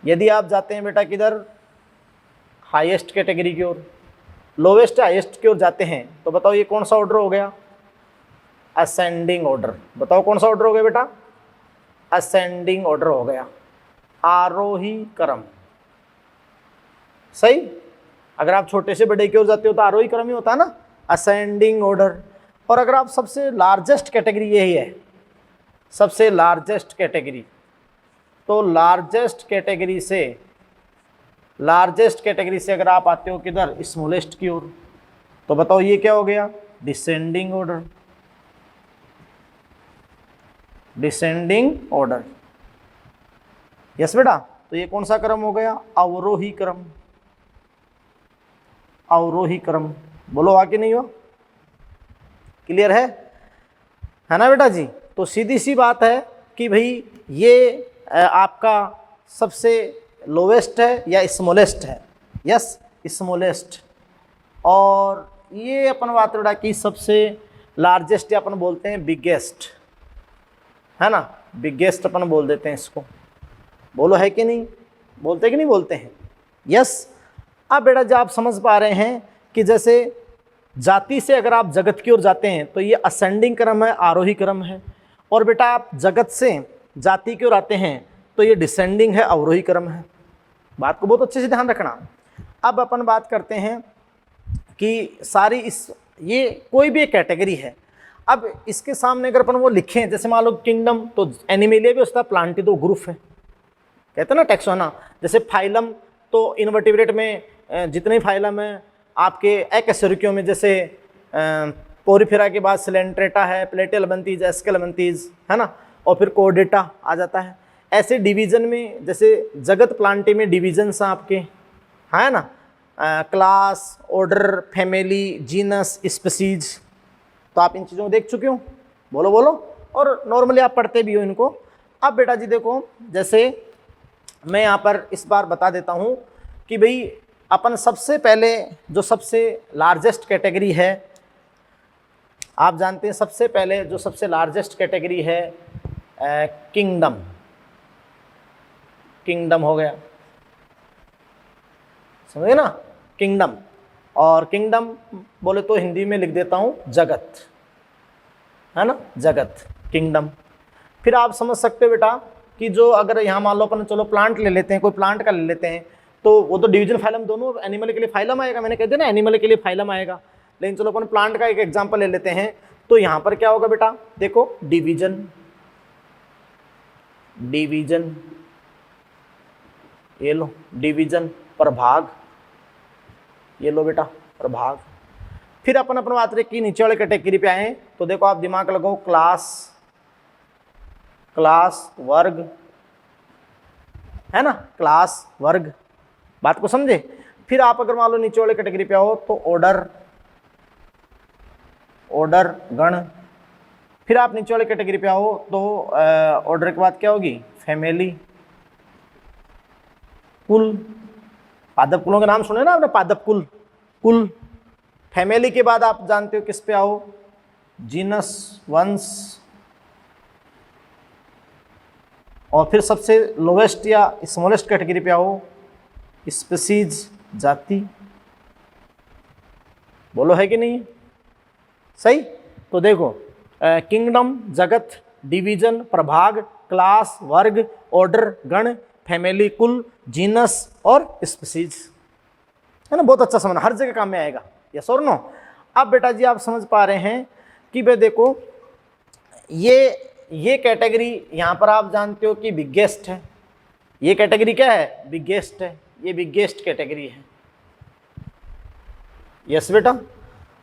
यदि आप जाते हैं बेटा किधर, हाईएस्ट कैटेगरी की ओर, लोवेस्ट हाईएस्ट की ओर जाते हैं, तो बताओ ये कौन सा ऑर्डर हो गया, असेंडिंग ऑर्डर। बताओ कौन सा ऑर्डर हो गया बेटा, असेंडिंग ऑर्डर हो गया, आरोही क्रम। सही। अगर आप छोटे से बड़े की ओर जाते हो तो आरोही क्रम ही होता है ना, असेंडिंग ऑर्डर। और अगर आप सबसे लार्जेस्ट कैटेगरी यही है, सबसे लार्जेस्ट कैटेगरी, तो लार्जेस्ट कैटेगरी से अगर आप आते हो किधर, स्मॉलेस्ट की ओर, तो बताओ ये क्या हो गया, descending order, descending order. Yes बेटा। तो ये कौन सा क्रम हो गया, अवरोही क्रम, अवरोही क्रम। बोलो आगे नहीं हो, क्लियर है ना बेटा जी। तो सीधी सी बात है कि भाई ये आपका सबसे लोवेस्ट है या स्मॉलेस्ट है, यस स्मॉलेस्ट। और ये अपन बात बेटा कि सबसे लार्जेस्ट या अपन बोलते हैं बिगेस्ट, है ना, बिगेस्ट अपन बोल देते हैं इसको। बोलो है कि नहीं, बोलते कि नहीं बोलते हैं, यस। अब बेटा जब आप समझ पा रहे हैं कि जैसे जाति से अगर आप जगत की ओर जाते हैं तो ये असेंडिंग क्रम है, आरोही क्रम है। और बेटा आप जगत से जाति की ओर आते हैं तो ये डिसेंडिंग है, अवरोही क्रम है। बात को बहुत अच्छे से ध्यान रखना। अब अपन बात करते हैं कि सारी ये कोई भी एक कैटेगरी है। अब इसके सामने अगर अपन वो लिखें, जैसे मान लो किंगडम, तो एनिमेलिया भी उसका प्लांटिडो ग्रुप है, कहते हैं ना टेक्सोना। जैसे फाइलम, तो इनवर्टिब्रेट में जितने फाइलम हैं आपके एकशेरुकियों में, जैसे पोरिफेरा के बाद सिलेंट्रेटा है, प्लेटेलबंथीज, एस्केलबंथीज, है ना, और फिर कोर्डेटा आ जाता है। ऐसे डिवीज़न में जैसे जगत प्लांटी में डिवीजन्स हैं आपके, है ना, class, order, family, genus, species. तो आप इन चीज़ों को देख चुके हो, बोलो बोलो, और नॉर्मली आप पढ़ते भी हो इनको। अब बेटा जी देखो, जैसे मैं यहाँ पर इस बार बता देता हूँ कि भाई अपन सबसे पहले जो सबसे लार्जेस्ट कैटेगरी है, आप जानते हैं सबसे पहले जो सबसे लार्जेस्ट कैटेगरी है किंगडम, किंगडम हो गया, समझे ना, किंगडम। और किंगडम बोले तो हिंदी में लिख देता हूँ जगत, है ना, जगत, किंगडम। फिर आप समझ सकते हो बेटा कि जो अगर यहाँ मान लो अपन चलो प्लांट ले लेते हैं, कोई प्लांट का ले लेते हैं, तो वो तो डिवीजन फाइलम दोनों, एनिमल के लिए फाइलम आएगा, मैंने कह दिया ना एनिमल के लिए फाइलम आएगा। लेकिन चलो अपन प्लांट का एक एग्जांपल ले लेते हैं, तो यहाँ पर क्या होगा बेटा, देखो डिवीजन, डिवीजन, ये लो डिवीजन, प्रभाग, ये लो बेटा प्रभाग। फिर अपन बात रहे कि नीचे वाले कैटेगरी पे आए, तो देखो आप दिमाग लगाओ, क्लास, क्लास वर्ग, है ना, क्लास वर्ग। बात को समझे। फिर आप अगर मान लो नीचे वाले कैटेगरी पे आओ तो ऑर्डर, ऑर्डर गण। फिर आप नीचे वाले कैटेगरी पे आओ तो ऑर्डर के बाद क्या होगी, फैमिली, कुल, पादप कुलों के नाम सुने ना आपने, पादप कुल, कुल। फैमिली के बाद आप जानते हो किस पे आओ, जीनस, वंश। और फिर सबसे लोवेस्ट या स्मॉलेस्ट कैटेगरी पे आओ, स्पीसीज, जाति। बोलो है कि नहीं, सही। तो देखो किंगडम, जगत, डिवीजन, प्रभाग, क्लास, वर्ग, ऑर्डर, गण, फैमिली, कुल, जीनस और स्पीसीज, है ना। बहुत अच्छा समझना, हर जगह काम में आएगा, यस और नो। अब बेटा जी आप समझ पा रहे हैं कि भाई देखो ये कैटेगरी यहाँ पर आप जानते हो कि बिगेस्ट है। ये कैटेगरी क्या है, बिगेस्ट है, ये बिगेस्ट कैटेगरी है, यस बेटा।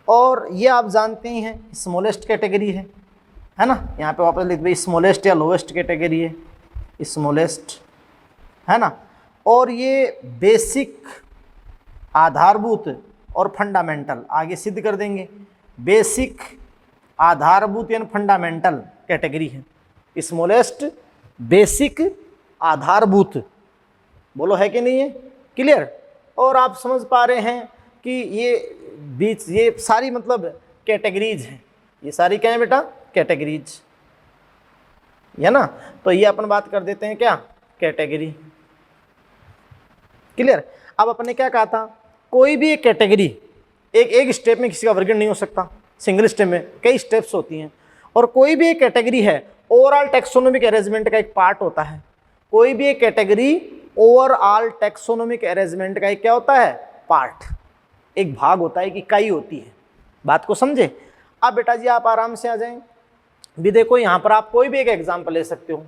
और ये आप जानते ही हैं स्मॉलेस्ट कैटेगरी है ना। यहाँ पे वापस लिख दो, स्मॉलेस्ट या लोवेस्ट कैटेगरी है, स्मॉलेस्ट, है ना। और ये बेसिक, आधारभूत और फंडामेंटल, आगे सिद्ध कर देंगे। बेसिक आधारभूत यानी फंडामेंटल कैटेगरी है। स्मॉलेस्ट बेसिक आधारभूत, बोलो है कि नहीं है, क्लियर। और आप समझ पा रहे हैं कि ये सारी मतलब कैटेगरीज हैं, ये सारी क्या है बेटा, कैटेगरीज, है ना। तो ये अपन बात कर देते हैं क्या, कैटेगरी, क्लियर। अब अपन ने क्या कहा था, कोई भी एक कैटेगरी एक स्टेप में किसी का वर्गीकरण नहीं हो सकता, सिंगल स्टेप में कई स्टेप्स होती हैं। और कोई भी एक कैटेगरी है ओवरऑल टैक्सोनॉमिक अरेंजमेंट का एक पार्ट होता है। कोई भी एक कैटेगरी ओवरऑल टैक्सोनॉमिक अरेंजमेंट का एक क्या होता है, पार्ट, एक भाग होता है, एक इकाई होती है। बात को समझे। अब बेटा जी आप आराम से आ जाएं, भी देखो यहाँ पर आप कोई भी एक एग्जाम्पल ले सकते हो,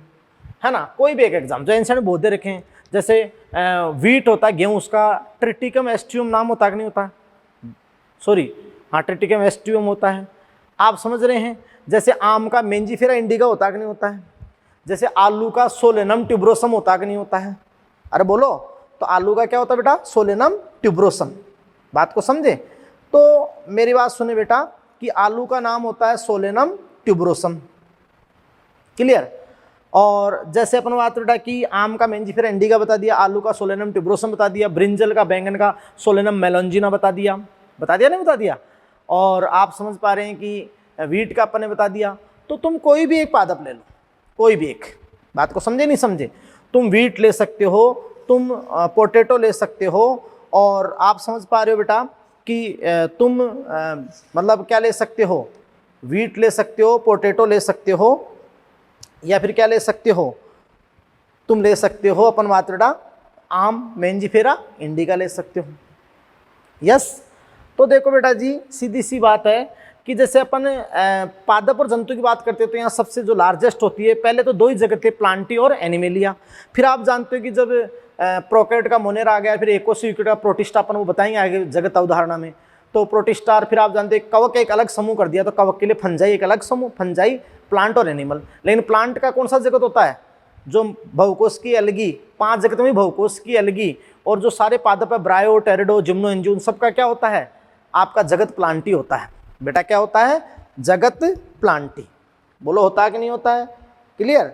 है ना, कोई भी एक एग्जाम जो इंसान बहुत दे रखे हैं। जैसे वीट होता है, गेहूँ, उसका ट्रिटिकम एस्टियम नाम होता है कि नहीं होता है, सॉरी हाँ ट्रिटिकम एस्टियम होता है, आप समझ रहे हैं। जैसे आम का मेंजिफेरा इंडिका होता है कि नहीं होता है। जैसे आलू का सोलेनम ट्यूबरोसम होता है कि नहीं होता है, अरे बोलो, तो आलू का क्या होता है बेटा, सोलेनम ट्यूबरोसम। बात को समझे। तो मेरी बात सुने बेटा कि आलू का नाम होता है सोलेनम ट्यूबरोसम, क्लियर। और जैसे अपन बात बेटा कि आम का मेंजिफेरा इंडिका बता दिया, आलू का सोलेनम ट्यूबरोसम बता दिया, ब्रिंजल का बैंगन का सोलेनम मेलोंजिना बता दिया नहीं बता दिया। और आप समझ पा रहे हैं कि वीट का अपन ने बता दिया। तो तुम कोई भी एक पादप ले लो, कोई भी एक, बात को समझे नहीं समझे, तुम वीट ले सकते हो, तुम पोटैटो ले सकते हो, और आप समझ पा रहे हो बेटा कि तुम मतलब क्या ले सकते हो, वीट ले सकते हो, पोटैटो ले सकते हो, या फिर क्या ले सकते हो, तुम ले सकते हो अपन बात बेटा आम मेंजिफेरा इंडिका ले सकते हो। यस। तो देखो बेटा जी सीधी सी बात है कि जैसे अपन पादप और जंतु की बात करते हैं तो यहाँ सबसे जो लार्जेस्ट होती है, पहले तो दो ही जगह थे, प्लांटी और एनिमेलिया। फिर आप जानते हो कि जब प्रोकैरियोट का मोनेरा आ गया, फिर एकोसियोट का प्रोटिस्टा, अपन वो बताएंगे आगे जगत उदाहरण में। तो प्रोटिस्टा, फिर आप जानते हैं कवक एक अलग समूह कर दिया, तो कवक के लिए फंजाई एक अलग समूह, फंजाई प्लांट और एनिमल। लेकिन प्लांट का कौन सा जगत होता है, जो बहुकोश की अलगी, 5 जगत में बहुकोश की अलगी, और जो सारे पादप है ब्रायो, टेरिडो, जिम्नो, एंजियो, उन सबका क्या होता है, आपका जगत प्लांटी होता है। बेटा क्या होता है, जगत प्लांटी। बोलो होता है कि नहीं होता है, क्लियर।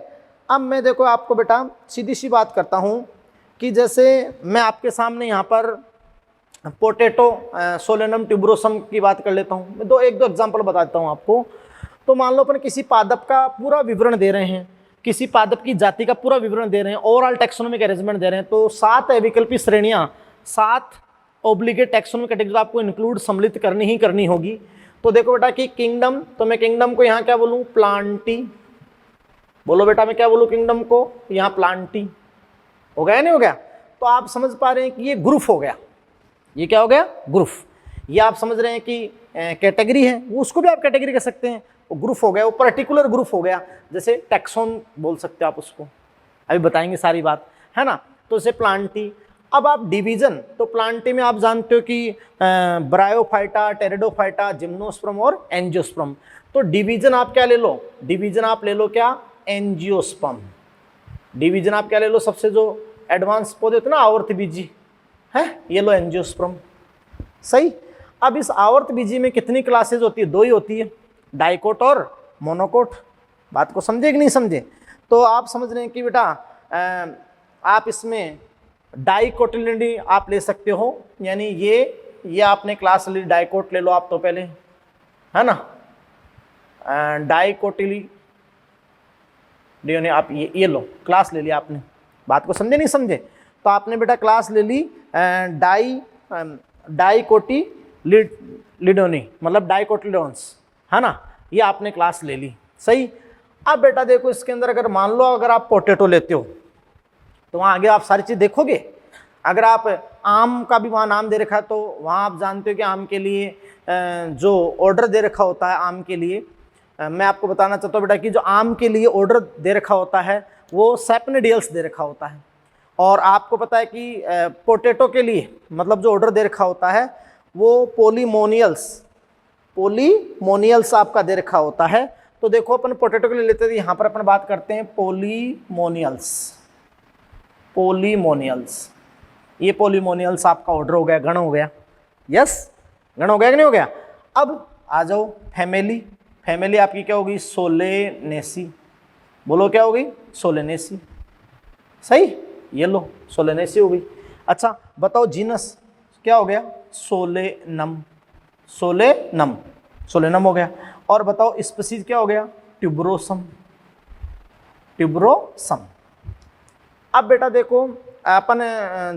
अब मैं देखो आपको बेटा सीधी सी बात करता हूँ कि जैसे मैं आपके सामने यहाँ पर पोटैटो सोलेनम ट्यूबरोसम की बात कर लेता हूँ। मैं एक दो एग्जांपल बता देता हूँ आपको। तो मान लो अपन किसी पादप का पूरा विवरण दे रहे हैं, किसी पादप की जाति का पूरा विवरण दे रहे हैं, ओवरऑल टैक्सोनॉमिक अरेंजमेंट दे रहे हैं, तो 7 अविकल्पी श्रेणियाँ, 7 ओब्लिगेट टैक्सोनॉमिक कैटेगरी आपको इंक्लूड सम्मिलित करनी ही करनी होगी। तो देखो बेटा कि किंगडम, तो मैं किंगडम को यहाँ क्या बोलूँ, प्लांटी। बोलो बेटा मैं क्या बोलूँ किंगडम को, यहाँ प्लांटी। हो गया नहीं हो गया। तो आप समझ पा रहे हैं कि ये ग्रुप हो गया, ये क्या हो गया, ग्रुप। ये आप समझ रहे हैं कि कैटेगरी है, वो उसको भी आप कैटेगरी कह सकते हैं, वो ग्रुप हो गया, वो पर्टिकुलर ग्रुप हो गया। जैसे टैक्सोन बोल सकते हो आप उसको, अभी बताएंगे सारी बात, है ना। तो जैसे प्लांटी। अब आप डिवीजन, तो प्लांटी में आप जानते हो कि ब्रायोफाइटा, टेरिडोफाइटा, जिम्नोस्पर्म और एंजियोस्पर्म। तो डिवीजन आप क्या ले लो, डिवीजन आप ले लो क्या, एंजियोस्पर्म। डिवीजन आप क्या ले लो, सबसे जो एडवांस पौधे होते हैं ना आवर्त बीजी है, ये लो एंजियोस्पर्म। सही। अब इस आवर्त बीजी में कितनी क्लासेज होती है, 2 ही होती है, डाइकोट और मोनोकोट। बात को समझे कि नहीं समझे। तो आप समझ रहे हैं कि बेटा आप इसमें डाइकोटिलिडी आप ले सकते हो, यानी ये आपने क्लास ली, डाइकोट ले लो आप तो पहले, है ना, डाइकोटिली आप ये लो, क्लास ले लिया आपने। बात को समझे नहीं समझे। तो आपने बेटा क्लास ले ली डाइकोटिलिडोनी, मतलब डाइकोटिलिडोन्स, है ना, ये आपने क्लास ले ली। सही। अब बेटा देखो इसके अंदर अगर मान लो अगर आप पोटैटो लेते हो तो वहाँ आगे आप सारी चीज़ देखोगे। अगर आप आम का भी वहाँ नाम दे रखा है तो वहाँ आप जानते हो कि आम के लिए जो ऑर्डर दे रखा होता है, आम के लिए मैं आपको बताना चाहता हूँ बेटा कि जो आम के लिए ऑर्डर दे रखा होता है वो सैपनिडियल्स दे रखा होता है। और आपको पता है कि पोटैटो के लिए मतलब जो ऑर्डर दे रखा होता है वो पोलीमोनियल्स आपका दे रखा होता है। तो देखो अपन पोटैटो के लिए लेते थे, यहाँ पर अपन बात करते हैं पोलीमोनियल्स। ये पोलीमोनियल्स आपका ऑर्डर हो गया, गण हो गया। यस, गण हो गया कि नहीं हो गया। अब आ जाओ फैमिली, फैमिली आपकी क्या होगी, सोलेनेसी। बोलो क्या होगी, सोलेनेसी। सही, ये लो सोलेनेसी हो गई। अच्छा बताओ जीनस क्या हो गया, सोलेनम। सोलेनम, सोलेनम हो गया। और बताओ स्पीसीज क्या हो गया, ट्यूबरोसम। ट्यूबरोसम। अब बेटा देखो अपन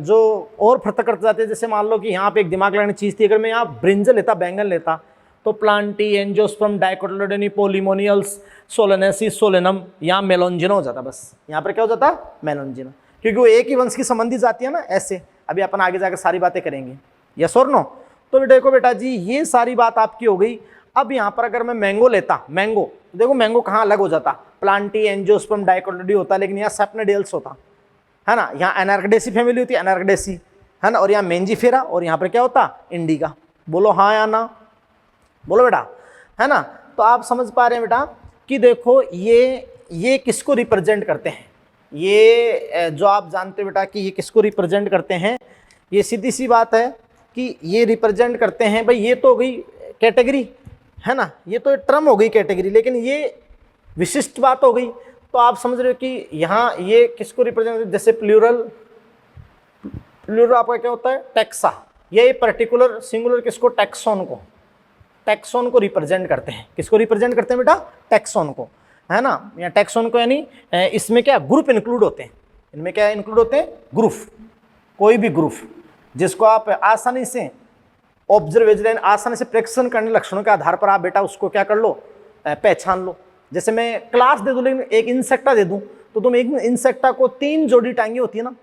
जो और फर्क करते जाते हैं, जैसे मान लो कि यहाँ पे एक दिमाग लगाने चीज थी, अगर मैं यहाँ ब्रिंजल लेता, बैंगन लेता, तो प्लांटी, एंजियोस्पर्म, डाइकोटिलेडोनी, पोलीमोनियल्स, सोलेनेसिस, सोलेनम, यहाँ मेलोंजिना हो जाता। बस यहाँ पर क्या हो जाता, मेलोंजिना, क्योंकि वो एक ही वंश की संबंधी जाती है ना। ऐसे अभी अपन आगे जाकर सारी बातें करेंगे, यस और नो। तो देखो बेटा जी ये सारी बात आपकी हो गई। अब यहाँ पर अगर मैं मैंगो लेता, मैंगो, तो देखो मैंगो कहाँ अलग हो जाता, प्लांटी, एंजियोस्पर्म, डाइकोटिलेडोनी होता, लेकिन यहाँ सेपनेडियल्स होता है ना। यहाँ एनार्कडेसी फैमिली होती है, एनार्कडेसी है ना, और यहाँ मेंजीफेरा, और यहाँ पर क्या होता, इंडिका। बोलो हाँ या ना, बोलो बेटा, है ना। तो आप समझ पा रहे हैं बेटा कि देखो ये किसको रिप्रेजेंट करते हैं, ये जो आप जानते हो बेटा कि ये किसको रिप्रेजेंट करते हैं, ये सीधी सी बात है कि ये रिप्रेजेंट करते हैं भाई, ये तो हो गई कैटेगरी है ना, ये तो टर्म हो गई कैटेगरी, लेकिन ये विशिष्ट बात हो गई। तो आप समझ रहे हो कि यहाँ ये किसको रिप्रेजेंट, जैसे प्लूरल, प्लूरल आपका क्या होता है, टैक्सा। ये पर्टिकुलर सिंगुलर किसको, टैक्सोन को, टैक्सोन को रिप्रेजेंट करते हैं। किसको रिप्रेजेंट करते हैं बेटा, टैक्सोन को, है ना। या टैक्सोन को यानी इसमें क्या ग्रुप इंक्लूड होते हैं, इनमें क्या इंक्लूड होते हैं, ग्रुप, कोई भी ग्रुप जिसको आप आसानी से ऑब्जर्वेशन, आसानी से प्रेक्षण करने लक्षणों के आधार पर आप बेटा उसको क्या कर लो, पहचान लो। जैसे मैं क्लास दे दूं लेकिन एक इंसेक्टा दे दूं, तो तुम एक इंसेक्टा को 3 जोड़ी टांगी होती है ना,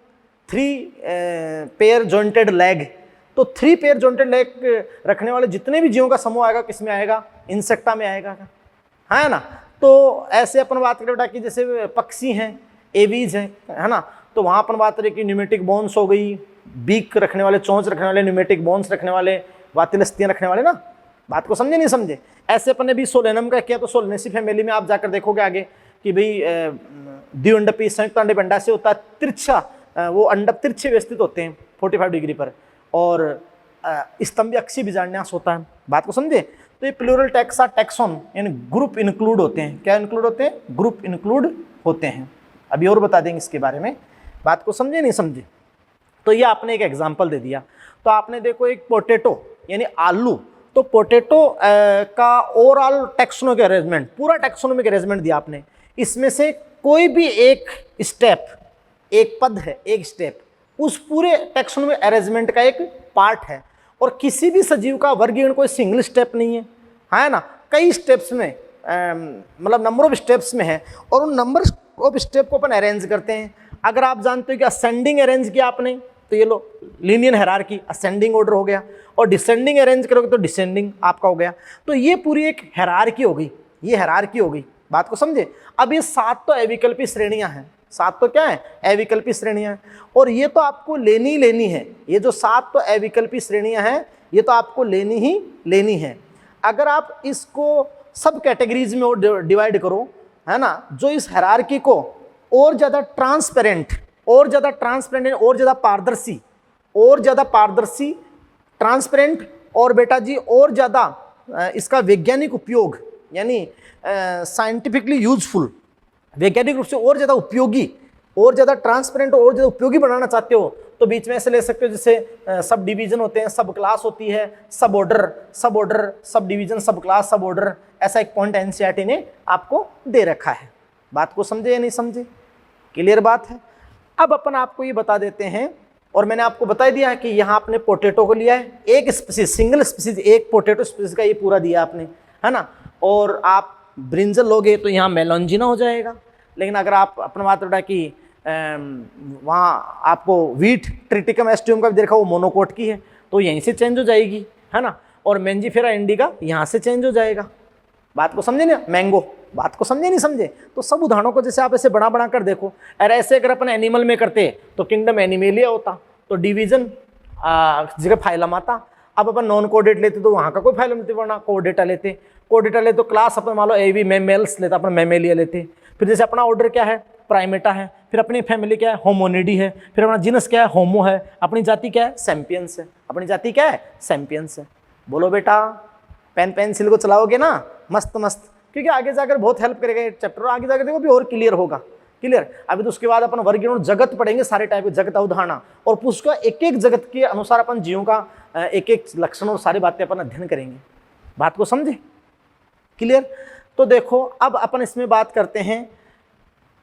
3 पेयर जॉइंटेड लेग, तो 3 पेयर जॉइंटेड लेग रखने वाले जितने भी जीवों का समूह आएगा किसमें आएगा, इंसेक्टा में आएगा, है ना। तो ऐसे अपन बात करें बेटा कि जैसे पक्षी हैं, एवीज हैं, है ना, तो वहाँ अपन बात करें कि न्यूमेटिक बोन्स हो गई, बीक रखने वाले, चोंच रखने वाले, न्यूमेटिक बोन्स रखने वाले, वातिलस्तियाँ रखने वाले ना। बात को समझे नहीं समझे। ऐसे अपन ने भी सोलेनम का किया, तो सोलेनेसी फैमिली में आप जाकर देखोगे आगे कि भाई द्विअंडपी संयुक्त अंडे अंडा से होता है, तिरछा, वो अंडप तिरछे व्यवस्थित होते हैं 45 डिग्री पर, और स्तंभ अक्षी बीजान्यास होता है। बात को समझे। तो ये प्लूरल टैक्सा, टैक्सोन यानी ग्रुप इंक्लूड होते हैं। क्या इंक्लूड होते हैं, ग्रुप इंक्लूड होते हैं। अभी और बता देंगे इसके बारे में। बात को समझे नहीं समझे। तो ये आपने एक एग्जाम्पल दे दिया। तो आपने देखो एक पोटैटो यानी आलू, तो पोटैटो का ओवरऑल टैक्सोनोमिक अरेंजमेंट, पूरा टैक्सोनोमिक अरेंजमेंट दिया आपने। इसमें से कोई भी एक स्टेप, एक पद है, एक स्टेप उस पूरे टैक्सोनोमिक अरेंजमेंट का एक पार्ट है। और किसी भी सजीव का वर्गीकरण कोई सिंगल स्टेप नहीं है ना, कई स्टेप्स में, मतलब नंबर ऑफ स्टेप्स में है, और उन नंबर ऑफ स्टेप को अपन अरेंज करते हैं। अगर आप जानते हो कि असेंडिंग अरेंज किया आपने, तो ये लो लीनियर हायरार्की, असेंडिंग ऑर्डर हो गया, और डिसेंडिंग अरेंज करोगे तो डिसेंडिंग आपका हो गया। तो ये पूरी एक हायरार्की हो गई, ये हायरार्की हो गई। बात को समझे। अब ये 7 तो अविकल्पी श्रेणियां हैं, 7 तो क्या है, अविकल्पी श्रेणियां, और ये तो आपको लेनी है। ये जो 7 तो अविकल्पी श्रेणियां हैं, ये तो आपको लेनी है। अगर आप इसको सब कैटेगरीज में डिवाइड करो, है ना, जो इस हायरार्की को और ज़्यादा ट्रांसपेरेंट, और ज़्यादा पारदर्शी, ट्रांसपेरेंट, और बेटा जी और ज़्यादा इसका वैज्ञानिक उपयोग यानी साइंटिफिकली यूजफुल, वैज्ञानिक रूप से और ज़्यादा उपयोगी, और ज़्यादा ट्रांसपेरेंट और ज़्यादा उपयोगी बनाना चाहते हो, तो बीच में ऐसे ले सकते हो जैसे सब डिवीजन होते हैं, सब क्लास होती है, सब ऑर्डर, सब डिवीजन, सब क्लास, सब ऑर्डर, ऐसा एक पॉइंट एनसीईआरटी ने आपको दे रखा है। बात को समझे या नहीं समझे, क्लियर बात है। अब अपन आपको ये बता देते हैं, और मैंने आपको बता दिया है कि यहाँ आपने पोटैटो को लिया है, एक स्पीसीज, सिंगल स्पीसीज, एक पोटैटो स्पीसीज का ये पूरा दिया आपने, है ना। और आप ब्रिंजल लोगे तो यहाँ मेलोंजिना हो जाएगा। लेकिन अगर आप अपना बात उठा कि वहाँ आपको वीट ट्रिटिकम एस्टियम का भी देखा, वो मोनोकोट की है, तो यहीं से चेंज हो जाएगी, है ना। और मेंजीफेरा इंडिका यहाँ से चेंज हो जाएगा। बात को समझे ना, मैंगो, बात को समझे नहीं समझे। तो सब उदाहरणों को जैसे आप ऐसे बना कर देखो। अरे ऐसे अगर अपन एनिमल में करते तो किंगडम एनिमेलिया होता, तो डिवीजन जगह फाइलम आता। अब अपन नॉन कोडेट लेते तो वहाँ का कोई फाइलम नहीं वरना कोडेटा लेते, तो क्लास अपन मान लो एवी मेमेल्स लेता, अपन मेमेलिया लेते। फिर जैसे अपना ऑर्डर क्या है, प्राइमेटा है, फिर अपनी फैमिली क्या है, होमोनिडी है, फिर अपना जीनस क्या है, होमो है, अपनी जाति क्या है, सैम्पियंस है, अपनी जाति क्या है, सैम्पियंस है। बोलो बेटा, पेन पेंसिल को चलाओगे ना मस्त मस्त, क्योंकि आगे जाकर बहुत हेल्प करेगा ये चैप्टर, और आगे जाकर देखो भी और क्लियर होगा। क्लियर। अभी तो उसके बाद अपन वर्गीकरण जगत पढ़ेंगे, सारे टाइप के जगत अवधारणा, और उसका एक एक जगत के अनुसार अपन जीवों का एक एक लक्षण और सारी बातें अपन अध्ययन करेंगे। बात को समझे? क्लियर। तो देखो अब अपन इसमें बात करते हैं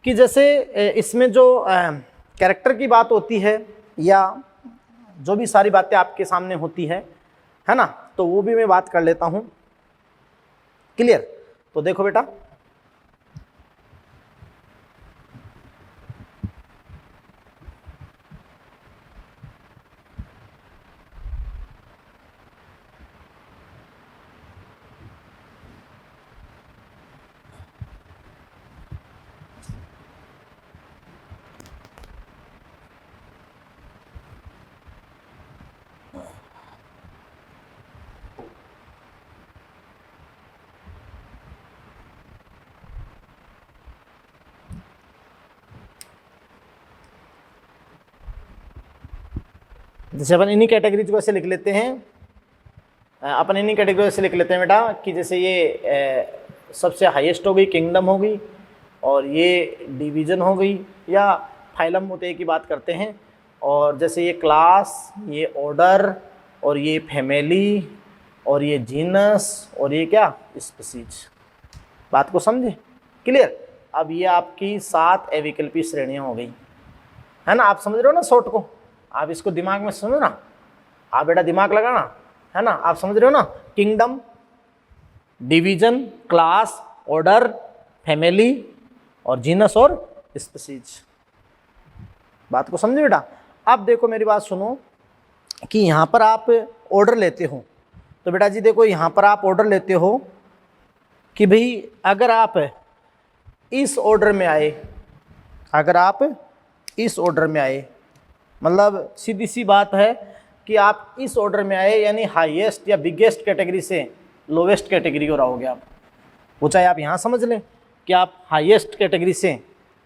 कि जैसे इसमें जो कैरेक्टर की बात होती है या जो भी सारी बातें आपके सामने होती है ना, तो वो भी मैं बात कर लेता हूं। क्लियर। तो देखो बेटा, जैसे अपन इन्हीं कैटेगरीज को ऐसे लिख लेते हैं, अपन इन्हीं कैटेगरी ऐसे लिख लेते हैं बेटा कि जैसे ये सबसे हाईएस्ट हो गई किंगडम हो गई, और ये डिवीज़न हो गई, या फाइलम होते की बात करते हैं, और जैसे ये क्लास, ये ऑर्डर, और ये फैमिली, और ये जीनस, और ये क्या स्पीसीज। बात को समझे? क्लियर। अब ये आपकी 7 अविकल्पीय श्रेणियाँ हो गई, है ना। आप समझ रहे हो ना शॉर्ट को? आप इसको दिमाग में समझो ना, आप बेटा दिमाग लगाना, है ना। आप समझ रहे हो ना? Kingdom, division, class, order, family, और जीनस और स्पीसीज। बात को समझे बेटा? अब देखो मेरी बात सुनो कि यहाँ पर आप ऑर्डर लेते हो, तो बेटा जी देखो यहाँ पर आप ऑर्डर लेते हो कि भाई अगर आप इस ऑर्डर में आए, अगर आप इस ऑर्डर में आए, मतलब सीधी सी बात है कि आप इस ऑर्डर में आए, यानी हाईएस्ट या बिगेस्ट कैटेगरी से लोवेस्ट कैटेगरी को आओगे आप। वो चाहे आप यहाँ समझ लें कि आप हाईएस्ट कैटेगरी से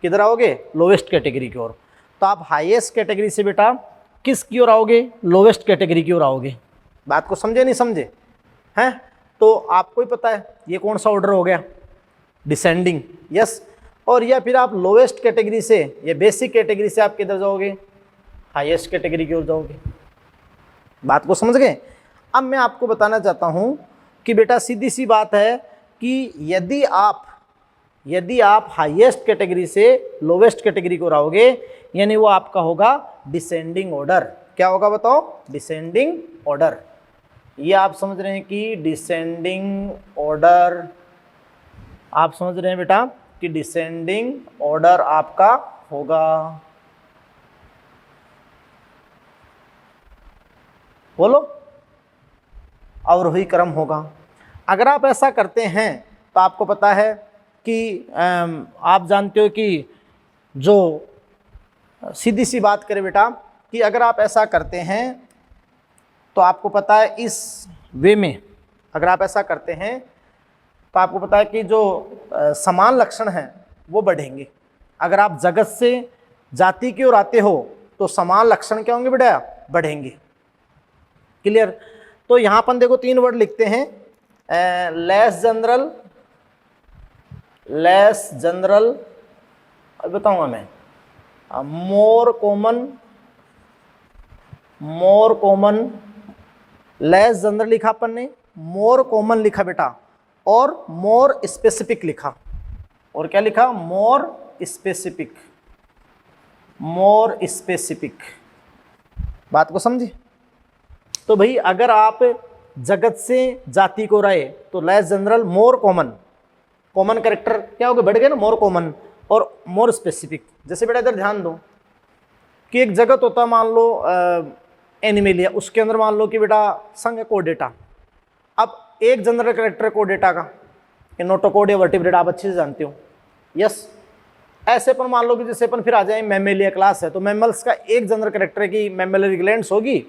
किधर आओगे? लोवेस्ट कैटेगरी की ओर। तो आप हाईएस्ट कैटेगरी से बेटा किस की ओर आओगे? लोवेस्ट कैटेगरी की ओर आओगे। बात को समझे नहीं समझे? हैं? तो आपको ही पता है ये कौन सा ऑर्डर हो गया? डिसेंडिंग। यस। और या फिर आप लोवेस्ट कैटेगरी से या बेसिक कैटेगरी से आप किधर जाओगे? हाईएस्ट कैटेगरी की ओर जाओगे। बात को समझ गए? अब मैं आपको बताना चाहता हूं कि बेटा सीधी सी बात है कि यदि आप हाईएस्ट कैटेगरी से लोवेस्ट कैटेगरी को आओगे, यानी वो आपका होगा डिसेंडिंग ऑर्डर। क्या होगा बताओ? Descending order. ये आप समझ रहे हैं कि डिसेंडिंग ऑर्डर, आप समझ रहे हैं बेटा कि डिसेंडिंग ऑर्डर आपका होगा। बोलो। अवरोही क्रम होगा। अगर आप ऐसा करते हैं तो आपको पता है कि आप जानते हो कि जो सीधी सी बात करें बेटा कि अगर आप ऐसा करते हैं तो आपको पता है इस वे में, अगर आप ऐसा करते हैं तो आपको पता है कि जो समान लक्षण हैं वो बढ़ेंगे। अगर आप जगत से जाति की ओर आते हो तो समान लक्षण क्या होंगे बेटा? बढ़ेंगे। क्लियर। तो यहाँ पर देखो 3 वर्ड लिखते हैं, लेस जनरल, अब बताऊंगा मैं, मोर कॉमन, लेस जनरल लिखा अपन ने, मोर कॉमन लिखा बेटा, और मोर स्पेसिफिक लिखा। और क्या लिखा? More specific. बात को समझे? तो भाई अगर आप जगत से जाति को रहे तो less general, more common character क्या हो गए? बढ़ गए ना, मोर कॉमन और मोर स्पेसिफिक। जैसे बेटा इधर ध्यान दो कि एक जगत होता, मान लो एनिमेलिया, उसके अंदर मान लो कि बेटा संघ है कोडेटा। अब एक जनरल कैरेक्टर कोडेटा का, नोटोकोड या वर्टिब्रेट आप अच्छे से जानते हो। यस। ऐसे पर मान लो कि जैसे अपन फिर आ जाए मैमेलिया क्लास है, तो मैमल्स का एक जनरल कैरेक्टर है कि मैमेलरी ग्लैंड्स होगी,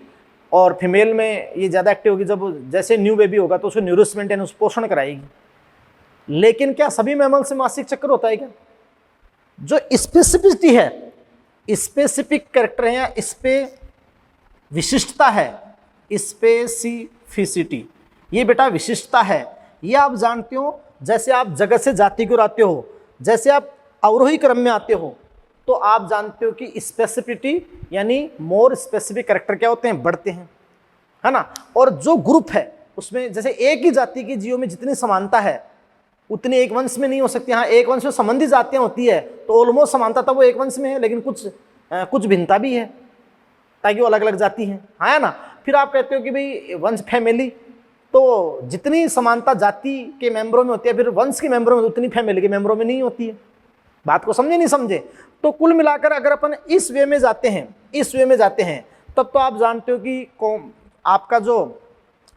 और फीमेल में ये ज़्यादा एक्टिव होगी। जब जैसे न्यू बेबी होगा तो उसको न्यूरिशमेंट यानी पोषण कराएगी। लेकिन क्या सभी मैमल से मासिक चक्र होता है क्या? जो स्पेसिफिसिटी है, स्पेसिफिक कैरेक्टर है या इस पे विशिष्टता है, स्पेसिफिसिटी, ये बेटा विशिष्टता है, ये आप जानते हो, जैसे आप जगत से जाति की ओर आते हो, जैसे आप अवरोही क्रम में आते हो, तो आप जानते हो कि स्पेसिफिटी यानी मोर स्पेसिफिक कैरेक्टर क्या होते हैं, बढ़ते हैं, है ना। और जो ग्रुप है उसमें जैसे एक ही जाति के जीवों में जितनी समानता है उतनी एक वंश में नहीं हो सकती। हाँ, एक वंश में संबंधित जातियां होती है तो ऑलमोस्ट समानता तब वो एक वंश में है, लेकिन कुछ भिन्नता भी है ताकि वो अलग अलग जाति है, हाँ है ना। फिर आप कहते हो कि भाई वंश फैमिली, तो जितनी समानता जाति के मेंबरों में होती है फिर वंश के मेंबरों में उतनी फैमिली के मेंबरों में नहीं होती है। बात को समझे नहीं समझे? तो कुल मिलाकर अगर अपन इस वे में जाते हैं तब तो आप जानते हो कि आपका जो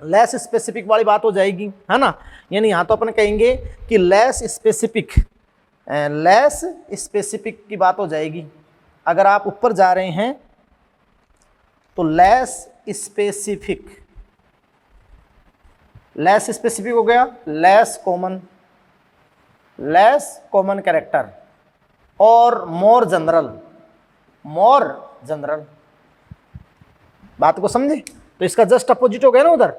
लेस स्पेसिफिक वाली बात हो जाएगी, है ना। यानी यहाँ तो अपन कहेंगे कि लेस स्पेसिफिक की बात हो जाएगी। अगर आप ऊपर जा रहे हैं तो लेस स्पेसिफिक हो गया, लेस कॉमन कैरेक्टर और मोर जनरल। बात को समझे? तो इसका जस्ट अपोजिट हो गया ना उधर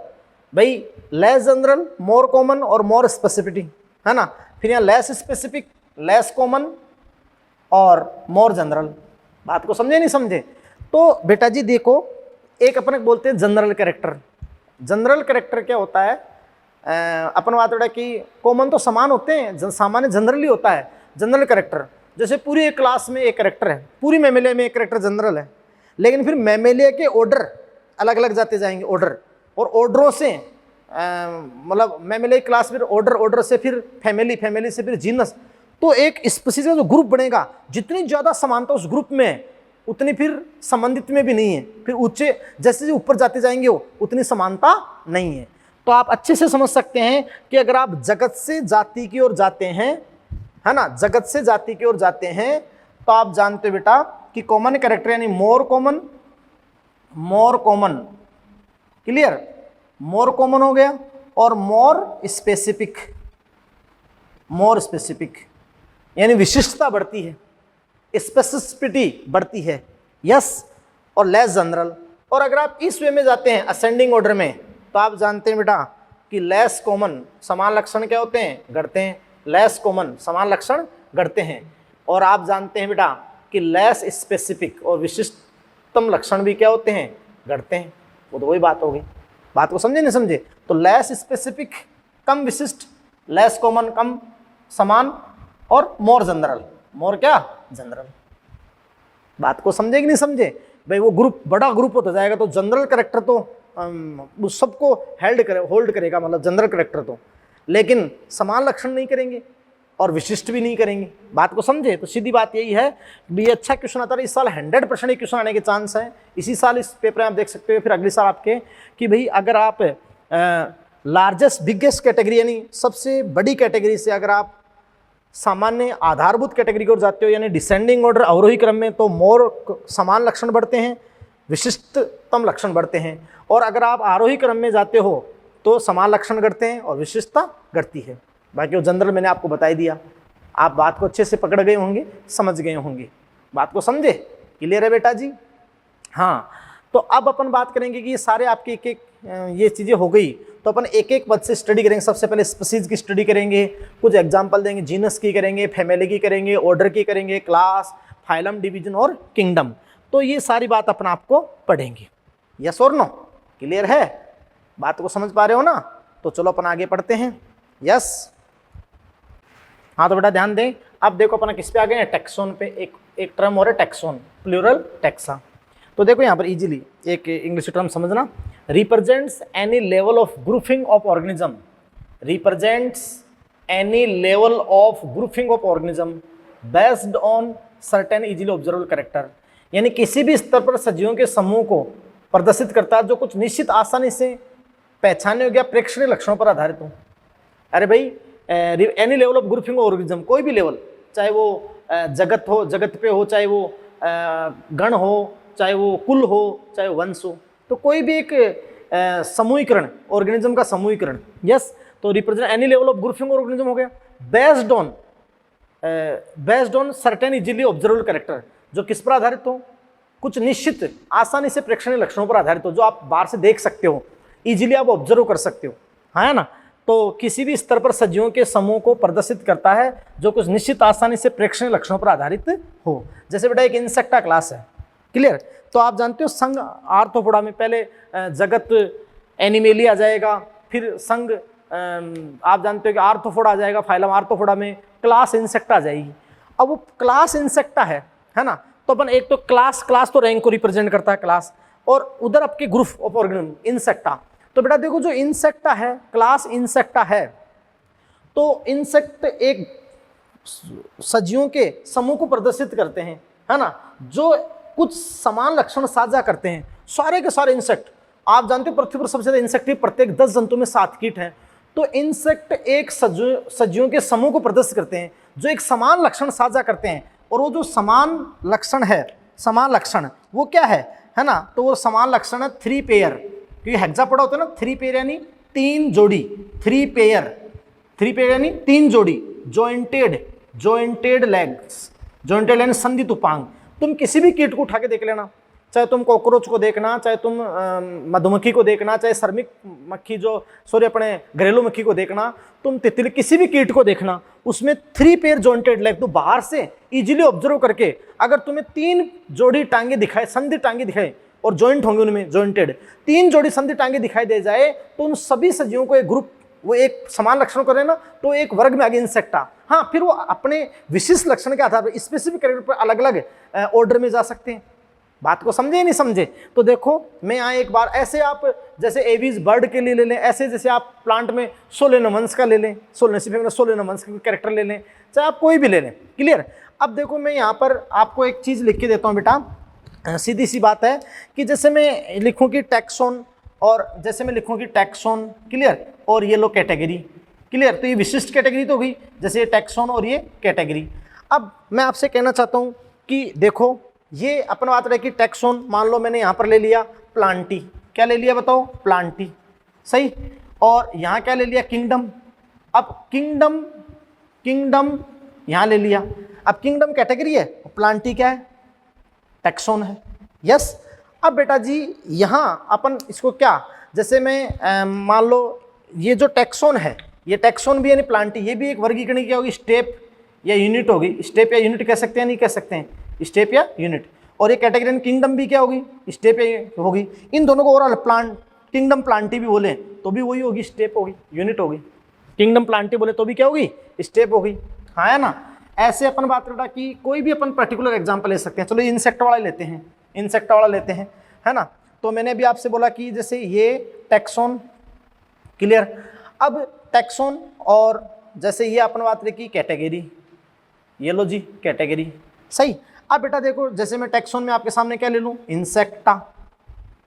भाई, लेस जनरल, मोर कॉमन और मोर स्पेसिफिटी, है ना। फिर यहाँ लेस स्पेसिफिक, लेस कॉमन और मोर जनरल। बात को समझे नहीं समझे? तो बेटा जी देखो, एक अपन बोलते हैं जनरल कैरेक्टर क्या होता है? अपन बात उड़ा कि कॉमन तो समान होते हैं, सामान्य जनरली होता है जनरल कैरेक्टर। जैसे पूरी एक क्लास में एक कैरेक्टर है, पूरी मैमेलिया में एक कैरेक्टर जनरल है, लेकिन फिर मैमेलिया के ऑर्डर अलग अलग जाते जाएंगे, ऑर्डर और ऑर्डरों से मतलब मैमेलिया क्लास फिर ऑर्डर से फिर फैमिली से फिर जीनस। तो एक स्पीशीज का जो ग्रुप बनेगा, जितनी ज़्यादा समानता उस ग्रुप में उतनी फिर संबंधित में भी नहीं है, फिर ऊंचे जैसे ऊपर जाते जाएंगे वो उतनी समानता नहीं है। तो आप अच्छे से समझ सकते हैं कि अगर आप जगत से जाति की ओर जाते हैं, है ना, जगत से जाति की ओर जाते हैं, तो आप जानते हो बेटा कि कॉमन कैरेक्टर यानी more common clear, more common हो गया और मोर स्पेसिफिक यानी विशिष्टता बढ़ती है, स्पेसिफिसिटी बढ़ती है, यस, और लेस जनरल। और अगर आप इस वे में जाते हैं असेंडिंग ऑर्डर में, तो आप जानते हैं बेटा कि लेस कॉमन समान लक्षण क्या होते हैं, घटते हैं, लेस कॉमन समान लक्षण घटते हैं। और आप जानते हैं बेटा कि लेस स्पेसिफिक और विशिष्टतम लक्षण भी क्या होते हैं, घटते हैं। वो तो वही बात हो गई। बात को समझे नहीं समझे? तो लेस स्पेसिफिक कम विशिष्ट, लेस कॉमन कम समान और मोर जनरल, मोर क्या जनरल। बात को समझे कि नहीं समझे भाई? वो ग्रुप बड़ा ग्रुप होता जाएगा तो जनरल कैरेक्टर तो उस सबको होल्ड करेगा, मतलब जनरल कैरेक्टर तो, लेकिन समान लक्षण नहीं करेंगे और विशिष्ट भी नहीं करेंगे। बात को समझे? तो सीधी बात यही है, ये अच्छा क्वेश्चन आता है इस साल, 100% क्वेश्चन आने के चांस है इसी साल इस पेपर में आप देख सकते हो। फिर अगले साल आपके कि भाई अगर आप लार्जेस्ट बिगेस्ट कैटेगरी यानी सबसे बड़ी कैटेगरी से अगर आप सामान्य आधारभूत कैटेगरी की ओर जाते हो यानी डिसेंडिंग ऑर्डर अवरोही क्रम में, तो मोर समान लक्षण बढ़ते हैं, विशिष्टतम लक्षण बढ़ते हैं। और अगर आप आरोही क्रम में जाते हो तो समान लक्षण घटते हैं और विशिष्टता घटती है। बाकी वो जनरल मैंने आपको बता ही दिया, आप बात को अच्छे से पकड़ गए होंगे, समझ गए होंगे। बात को समझे? क्लियर है बेटा जी? हाँ, तो अब अपन बात करेंगे कि ये सारे आपके एक एक ये चीज़ें हो गई, तो अपन एक एक पद से स्टडी करेंगे। सबसे पहले स्पीशीज की स्टडी करेंगे, कुछ एग्जाम्पल देंगे, जीनस की करेंगे, फैमिली की करेंगे, ऑर्डर की करेंगे, क्लास, फाइलम, डिवीजन और किंगडम। तो ये सारी बात अपन आपको पढ़ेंगे। यस और नो? क्लियर है? बात को समझ पा रहे हो ना? तो चलो अपन आगे पढ़ते हैं। यस, हाँ तो बेटा ध्यान दें। अब देखो अपन किस पे आ गए हैं, टैक्सोन पे। एक टर्म और है टैक्सोन, प्लूरल टैक्सा। तो देखो यहाँ पर इजीली एक इंग्लिश टर्म समझना, represents any level of grouping of organism, represents any level of grouping of organism based on certain easily observable character, यानी किसी भी स्तर पर सजीवों के समूह को प्रदर्शित करता है जो कुछ निश्चित आसानी से पहचाने योग्य प्रेक्षणीय लक्षणों पर आधारित हो। अरे भाई any level of grouping of organism, कोई भी लेवल, चाहे वो जगत पे हो, चाहे वो गण हो, चाहे वो कुल हो, चाहे वंश हो, तो कोई भी एक समूहीकरण, ऑर्गेनिज्म का समूहीकरण। यस, तो represent any level of grouping organism हो गया based on certain easily observable character, जो किस पर आधारित हो, कुछ निश्चित आसानी से प्रेक्षणीय लक्षणों पर आधारित हो, जो आप बाहर से देख सकते हो, इजीली आप ऑब्जर्व कर सकते हो, हाँ है ना। तो किसी भी स्तर पर सजीवों के समूह को प्रदर्शित करता है जो कुछ निश्चित आसानी से प्रेक्षणीय लक्षणों पर आधारित हो। जैसे बेटा एक इंसेक्टा क्लास है, क्लियर। तो आप जानते हो संघ आर्थ्रोपोडा में पहले जगत एनिमेलिया आ जाएगा, फिर संघ आप जानते हो कि आर्थ्रोपोडा आ जाएगा, फाइलम आर्थ्रोपोडा में क्लास इंसेक्टा आ जाएगी। अब वो क्लास इंसेक्टा है ना, तो अपन एक तो क्लास तो रैंक को रिप्रेजेंट करता है क्लास, और उधर आपके ग्रुप ऑफ ऑर्गेनिज्म इंसेक्टा। तो बेटा देखो जो इंसेक्टा है, क्लास इंसेक्टा है, तो इंसेक्ट एक सजीवों के समूह को प्रदर्शित करते हैं, है ना, जो कुछ समान लक्षण साझा करते हैं। सारे के सारे इंसेक्ट, आप जानते हो पृथ्वी पर सबसे ज्यादा इंसेक्ट प्रत्येक 10 जंतु में 7 कीट हैं। तो इंसेक्ट एक सजीवों के समूह को प्रदर्शित करते हैं जो एक समान लक्षण साझा करते हैं, और वो जो समान लक्षण है, समान लक्षण वो क्या है ना, तो वो समान लक्षण है 3 पेयर, क्योंकि हेक्सापोडा होता है ना, 3 पेयर यानी 3 जोड़ी, 3 पेयर यानी 3 जोड़ी, जॉइंटेड लेग्स, जॉइंटेड यानी संधित उपांग। तुम किसी भी कीट को उठा के देख लेना, चाहे तुम कॉकरोच को देखना, चाहे तुम मधुमक्खी को देखना, चाहे श्रमिक मक्खी अपने घरेलू मक्खी को देखना, तुम तितली किसी भी कीट को देखना, उसमें 3 पेयर जॉइंटेड लेग, तो बाहर से इजीली ऑब्जर्व करके अगर तुम्हें 3 जोड़ी टांगे दिखाए, संधि टांगे दिखाए, और जॉइंट होंगे उनमें जॉइंटेड, 3 जोड़ी संधि टांगे दिखाई दे जाए, तो उन सभी सजीवों को एक ग्रुप, वो एक समान लक्षण करे ना, तो एक वर्ग में आगे इंसेक्टा। हाँ, फिर वो अपने विशिष्ट लक्षण के आधार पर स्पेसिफिक कैरेक्टर पर अलग अलग ऑर्डर में जा सकते हैं। बात को समझे नहीं समझे? तो देखो मैं यहाँ एक बार ऐसे, आप जैसे एवीज बर्ड के लिए ले लें, ऐसे जैसे आप प्लांट में सोलेनोमन्स का ले लें, सोलेनोमन्स का कैरेक्टर ले लें, चाहे आप कोई भी ले लें, क्लियर। अब देखो मैं यहाँ पर आपको एक चीज़ लिख के देता हूँ बेटा, सीधी सी बात है कि जैसे मैं लिखूँ कि टैक्सोन, और जैसे मैं लिखूँ कि टैक्सोन, क्लियर, और ये लो कैटेगरी, क्लियर। तो ये विशिष्ट कैटेगरी तो होगी, जैसे ये टैक्सोन और ये कैटेगरी। अब मैं आपसे कहना चाहता हूँ कि देखो ये अपन बात रहे कि टैक्सोन, मान लो मैंने यहाँ पर ले लिया प्लांटी, क्या ले लिया बताओ, प्लांटी, सही। और यहाँ क्या ले लिया, किंगडम। अब किंगडम यहाँ ले लिया, अब किंगडम कैटेगरी है, प्लांटी क्या है, टैक्सोन है, यस। अब बेटा जी यहाँ अपन इसको क्या, जैसे मैं मान लो ये जो टैक्सोन है, ये टैक्सोन भी यानी प्लांटी, ये भी एक वर्गीकरण क्या होगी, स्टेप या यूनिट होगी। स्टेप या यूनिट कह सकते हैं, नहीं कह सकते हैं, स्टेप या यूनिट। और ये कैटेगरी किंगडम भी क्या होगी, स्टेप या होगी। इन दोनों को ओवरऑल प्लांट, किंगडम प्लांटी भी बोले तो भी वही होगी, स्टेप होगी, यूनिट होगी। किंगडम प्लांटी बोले तो भी क्या होगी, स्टेप होगी, हाँ है ना। ऐसे अपन बात करता कि कोई भी अपन पर्टिकुलर एग्जाम्पल ले सकते हैं। चलो इंसेक्ट वाला लेते हैं, इंसेक्ट वाला लेते हैं, है ना। तो मैंने भी आपसे बोला कि जैसे ये टैक्सोन, क्लियर। अब टैक्सोन, और जैसे ये अपन बात रही कि कैटेगरी, ये लो जी कैटेगरी, सही। अब बेटा देखो जैसे मैं टैक्सोन में आपके सामने क्या ले लूँ, इंसेक्टा,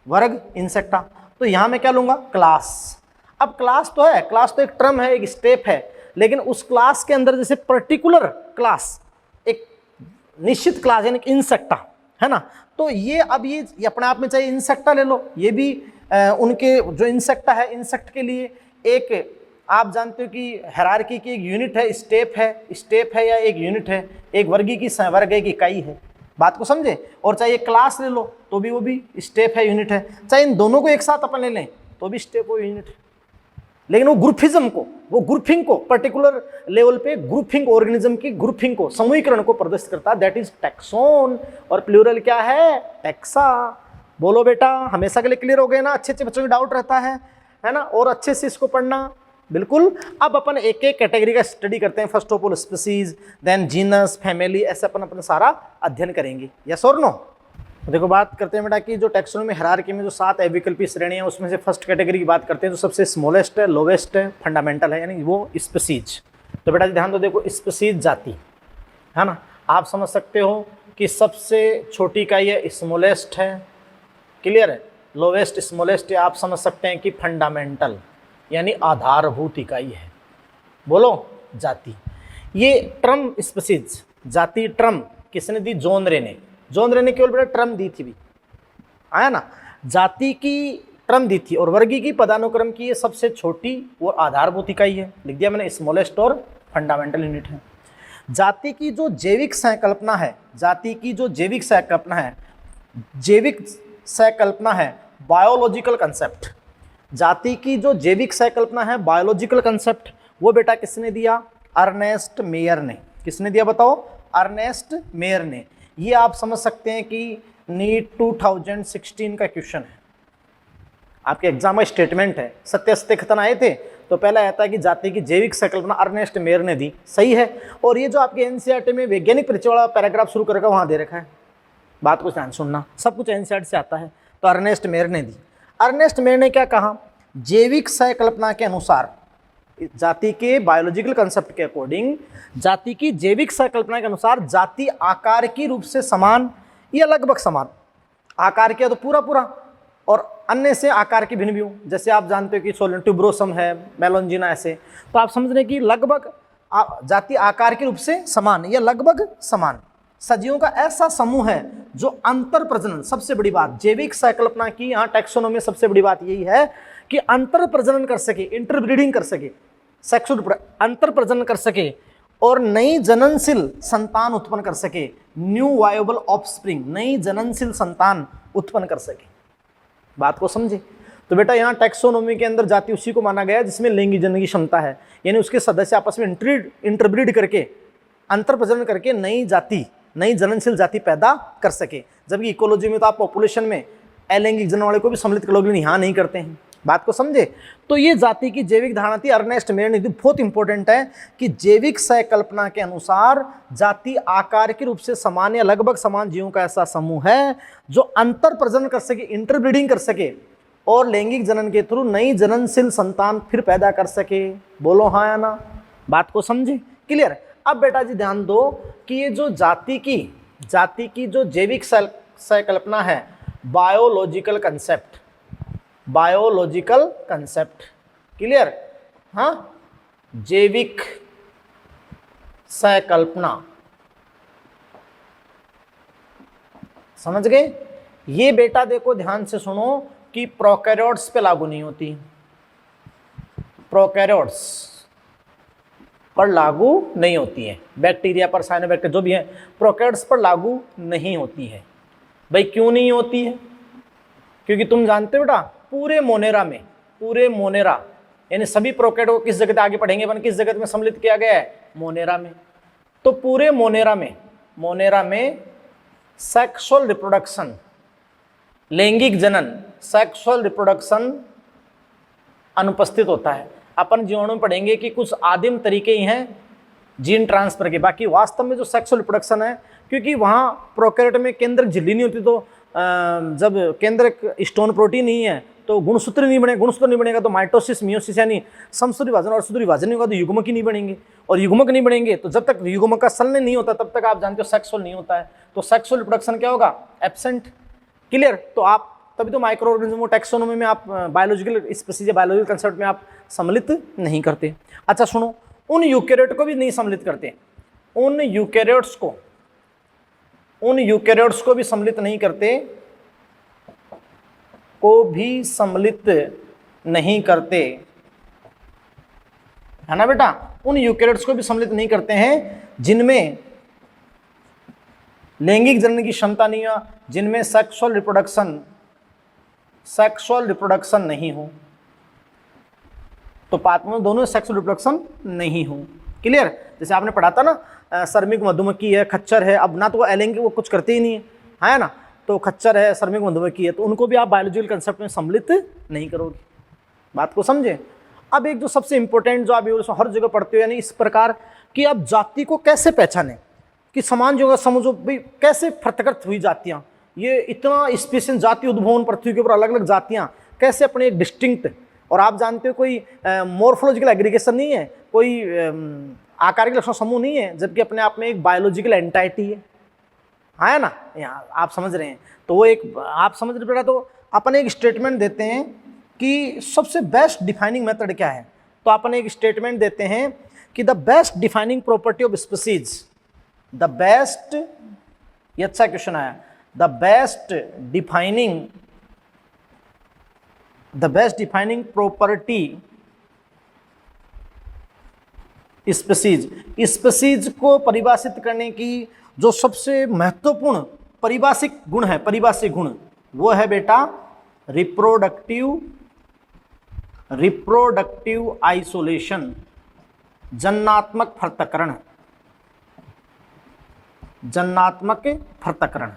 वर्ग इंसेक्टा, तो यहाँ मैं क्या लूँगा, क्लास। अब क्लास तो है, क्लास तो एक टर्म है, एक स्टेप है, लेकिन उस क्लास के अंदर जैसे पर्टिकुलर क्लास, एक निश्चित क्लास यानी इंसेक्टा, है ना। तो ये अब ये अपने आप में चाहिए इंसेक्टा ले लो, ये भी उनके जो इंसेक्टा है, इंसेक्ट के लिए एक आप जानते हो कि हायरार्की की एक यूनिट है, स्टेप है या एक यूनिट है, एक वर्गी की वर्ग एक इकाई है। बात को समझे। और चाहे क्लास ले लो तो भी वो भी स्टेप है, यूनिट है। चाहे इन दोनों को एक साथ अपन ले लें तो भी स्टेप हो, यूनिट है। लेकिन वो ग्रुपिज्म को, वो ग्रुपिंग को, पर्टिकुलर लेवल पे ग्रुपिंग, ऑर्गेनिज्म की ग्रुपिंग को, समूहीकरण को प्रदर्शित करता है, दैट इज टैक्सोन। और प्लूरल क्या है, टैक्सा। बोलो बेटा, हमेशा के लिए क्लियर हो गए ना? अच्छे अच्छे बच्चों को डाउट रहता है ना, और अच्छे से इसको पढ़ना, बिल्कुल। अब अपन एक एक कैटेगरी का स्टडी करते हैं। First of all species, then genus, family, ऐसे अपन सारा अध्ययन करेंगे, यस और नो। देखो बात करते हैं बेटा कि जो टैक्सोनॉमी हायरार्की में जो 7 अविकल्पी श्रेणियां, उसमें से फर्स्ट कैटेगरी की बात करते हैं, तो सबसे स्मॉलेस्ट है, लोवेस्ट है, फंडामेंटल है, यानी वो स्पीसीज। तो बेटा ध्यान दो, देखो स्पीसीज जाति, है ना। आप समझ सकते हो कि सबसे छोटी इकाई है, स्मॉलेस्ट है, क्लियर है। लोवेस्ट, स्मॉलेस्ट, आप समझ सकते हैं कि फंडामेंटल यानी आधारभूत इकाई है। बोलो जाति। ये ट्रम स्पीसीज, जाति ट्रम किसने दी, जॉन रे ने। जॉन रे ने केवल बेटा ट्रम दी थी भी, आया ना, जाति की ट्रम दी थी। और वर्गी की पदानुक्रम की ये सबसे छोटी और आधारभूत इकाई है, लिख दिया मैंने, स्मॉलेस्ट और फंडामेंटल यूनिट है। जाति की जो जैविक संकल्पना है, जाति की जो जैविक संकल्पना है, जैविक संकल्पना है, बायोलॉजिकल कंसेप्ट, जाति की जो जैविक संकल्पना है, बायोलॉजिकल कंसेप्ट, वो बेटा किसने दिया? अर्नेस्ट मेयर ने। किसने दिया बताओ? अर्नेस्ट मेयर ने। ये आप समझ सकते हैं कि नीट 2016 का क्वेश्चन है, आपके एग्जाम में स्टेटमेंट है। सत्य सत्य कथन आए थे तो पहला आता है कि जाति की जैविक संकल्पना अर्नेस्ट मेयर ने दी, सही है। और ये जो आपके एनसीईआरटी में वैज्ञानिक परिचय वाला पैराग्राफ शुरू करेगा वहां दे रखा है, बात को ध्यान सुनना, सब कुछ एनसीईआरटी से आता है। तो अर्नेस्ट मेयर ने दी। अर्नेस्ट मेयर ने क्या कहा? जैविक संकल्पना के अनुसार, जाति के बायोलॉजिकल कंसेप्ट के अकॉर्डिंग, जाति की जैविक संकल्पना के अनुसार जाति आकार की रूप से समान या लगभग समान, आकार किया तो पूरा पूरा, और अन्य से आकार की भिन्न भी हो। जैसे आप जानते हो कि ट्यूबरोसम है, मेलोंजिना, ऐसे। तो आप समझ रहे कि लगभग जाति आकार के रूप से समान या लगभग समान सजीवों का ऐसा समूह है जो अंतर प्रजनन, सबसे बड़ी बात जैविक संकल्पना की यहाँ टैक्सोनॉमी में सबसे बड़ी बात यही है कि अंतर प्रजनन कर सके, इंटरब्रीडिंग कर सके, सेक्सुअल अंतर प्रजनन कर सके और नई जननशील संतान उत्पन्न कर सके, न्यू वायबल ऑफस्प्रिंग, नई जननशील संतान उत्पन्न कर सके। बात को समझे? तो बेटा यहाँ टैक्सोनॉमी के अंदर जाति उसी को माना गया जिसमें लैंगिक जनन की क्षमता है, यानी उसके सदस्य आपस में इंटरब्रीड करके, अंतर प्रजनन करके नई जाति, नई जननशील जाति पैदा कर सके। जबकि इकोलॉजी में तो आप पॉपुलेशन में अलैंगिक जनन वाले को भी सम्मिलित कर लोगे, लेकिन यहाँ नहीं करते हैं। बात को समझे? तो ये जाति की जैविक धारणा थी, अर्नेस्ट मेयर ने दी। बहुत इंपॉर्टेंट है कि जैविक संकल्पना के अनुसार जाति आकार के रूप से समान या लगभग समान जीवों का ऐसा समूह है जो अंतर प्रजनन कर सके, इंटरब्रीडिंग कर सके और लैंगिक जनन के थ्रू नई जननशील संतान फिर पैदा कर सके। बोलो हाँ या ना? बात को समझे? क्लियर? अब बेटा जी ध्यान दो कि ये जो जाति की जो जैविक संकल्पना है, biological concept, biological concept, clear? हाँ, जैविक संकल्पना, समझ गए? ये बेटा देखो ध्यान से सुनो कि प्रोकैरियोट्स पे लागू नहीं होती, प्रोकैरियोट्स पर लागू नहीं होती है, बैक्टीरिया पर, साइनोबैक्टीरिया जो भी है, प्रोकैरियोट्स पर लागू नहीं होती है। भाई क्यों नहीं होती है? क्योंकि तुम जानते हो बेटा पूरे मोनेरा यानी सभी प्रोकैरियोट को किस जगह आगे पढ़ेंगे अपन, किस जगह में सम्मिलित किया गया है? मोनेरा में। तो पूरे मोनेरा में सेक्सुअल रिप्रोडक्शन, लैंगिक जनन, सेक्सुअल रिप्रोडक्शन अनुपस्थित होता है। अपन जीवाणु में पढ़ेंगे कि कुछ आदिम तरीके ही हैं जीन ट्रांसफर के, बाकी वास्तव में जो सेक्सुअल रिप्रोडक्शन है, क्योंकि वहाँ प्रोकैरियोट में केंद्रक झिल्ली नहीं होती, तो जब केंद्रक स्टोन प्रोटीन नहीं है तो गुणसूत्र नहीं बने, गुणसूत्र नहीं बनेगा तो माइटोसिस, मियोसिस यानी समसूत्री विभाजन और सूत्री विभाजन नहीं होगा तो युग्मक ही नहीं बनेंगे, और युग्मक नहीं बनेंगे तो जब तक युग्मक का संलयन नहीं होता तब तक आप जानते हो सेक्सुअल नहीं होता है। तो सेक्सुअल रिप्रोडक्शन क्या होगा? एब्सेंट। क्लियर? तो आप तभी तो माइक्रो ऑर्गेनिज्म टैक्सोनॉमी में आप बायोलॉजिकल स्पीसीज या बायोलॉजिकल कंसेप्ट में आप सम्मिलित नहीं करते। अच्छा सुनो, उन यूकैरियोट को भी नहीं सम्मिलित करते, उन यूकैरियोट्स को भी सम्मिलित नहीं करते, है ना बेटा? उन यूकैरियोट्स को भी सम्मिलित नहीं करते हैं जिनमें लैंगिक जनन की क्षमता नहीं हो, जिनमें सेक्सुअल रिप्रोडक्शन नहीं हो। तो पात्रों में दोनों सेक्सुअल रिप्रोडक्शन नहीं हो। क्लियर? जैसे आपने पढ़ा था ना, श्रमिक मधुमक्खी है, खच्चर है, अब ना तो वो अलैंगिक, वो कुछ करते ही नहीं है ना, तो खच्चर है, श्रमिक मधुमक्खी है, तो उनको भी आप बायोलॉजिकल कंसेप्ट में सम्मिलित नहीं करोगे। बात को समझे? अब एक जो सबसे इंपॉर्टेंट जो आप हर जगह पढ़ते हो, यानी इस प्रकार कि आप जाति को कैसे पहचाने, कि समान जो समझो भाई कैसे पृथक हुई जातियाँ, ये इतना स्पेशल जाति उद्भवन पृथ्वी के ऊपर अलग अलग जातियाँ कैसे अपने एक डिस्टिंक्ट, और आप जानते हो कोई मॉर्फोलॉजिकल एग्रीगेशन नहीं है, कोई आकारिक लक्षण समूह नहीं है, जबकि अपने आप में एक बायोलॉजिकल एंटाइटी है ना? यहाँ आप समझ रहे हैं? तो वो एक आप समझ रहे बेटा, तो अपन एक स्टेटमेंट देते हैं कि सबसे बेस्ट डिफाइनिंग मेथड क्या है। तो अपन एक स्टेटमेंट देते हैं कि the best defining property of species, the best, ये अच्छा क्वेश्चन आया, the best defining property species को परिभाषित करने की जो सबसे महत्वपूर्ण परिभाषिक गुण है, वो है बेटा रिप्रोडक्टिव रिप्रोडक्टिव आइसोलेशन, जननात्मक पृथक्करण, जननात्मक पृथक्करण।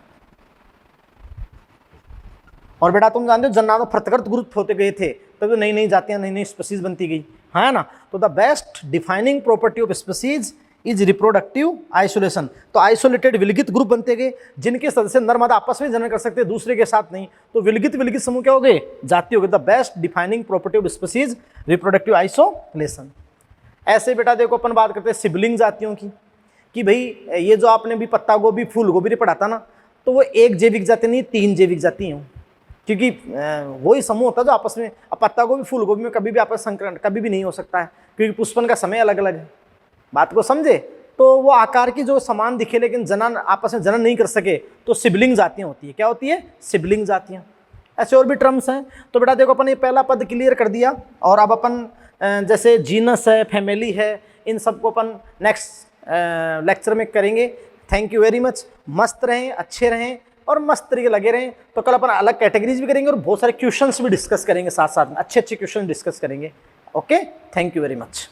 और बेटा तुम जानते हो जननात्मक पृथक्करण ग्रुप होते गए थे तब तो नई नई जातियां नई नई स्पीसीज बनती गई, है ना। तो the best defining property of species is reproductive isolation. तो आइसोलेटेड विलगित ग्रुप बनते गए जिनके सदस्य नर मादा आपस में जनन कर सकते हैं, दूसरे के साथ नहीं। तो विलगित विलगित समूह क्या हो गए, जाति हो गए। The best defining property of species reproductive isolation. ऐसे बेटा देखो अपन बात करते हैं सिबलिंग जातियों की, कि भाई ये जो आपने भी पत्ता गोभी फूल गोभी ने पढ़ा था ना, तो वो एक जैविक जाति नहीं 3 जैविक जाति हैं, क्योंकि वही समूह होता है जो आपस में। अब पत्ता गोभी फूल गोभी में कभी भी आपस संकरण कभी भी नहीं हो सकता है, क्योंकि पुष्पन का समय अलग अलग है। बात को समझे। तो वो आकार की जो समान दिखे लेकिन जनन आपस में जनन नहीं कर सके, तो सिबलिंग जातियां होती है। क्या होती है, सिबलिंग जातियां। ऐसे और भी टर्म्स हैं। तो बेटा देखो अपन ये पहला पद क्लियर कर दिया, और अब अपन जैसे जीनस है, फैमिली है, इन सबको अपन नेक्स्ट लेक्चर में करेंगे। Thank you very much. मस्त रहें, अच्छे रहें और मस्त तरीके लगे रहें। तो कल अपन अलग कैटेगरीज भी करेंगे और बहुत सारे क्वेश्चंस भी डिस्कस करेंगे साथ साथ में, अच्छे अच्छे क्वेश्चन डिस्कस करेंगे। Okay, thank you very much.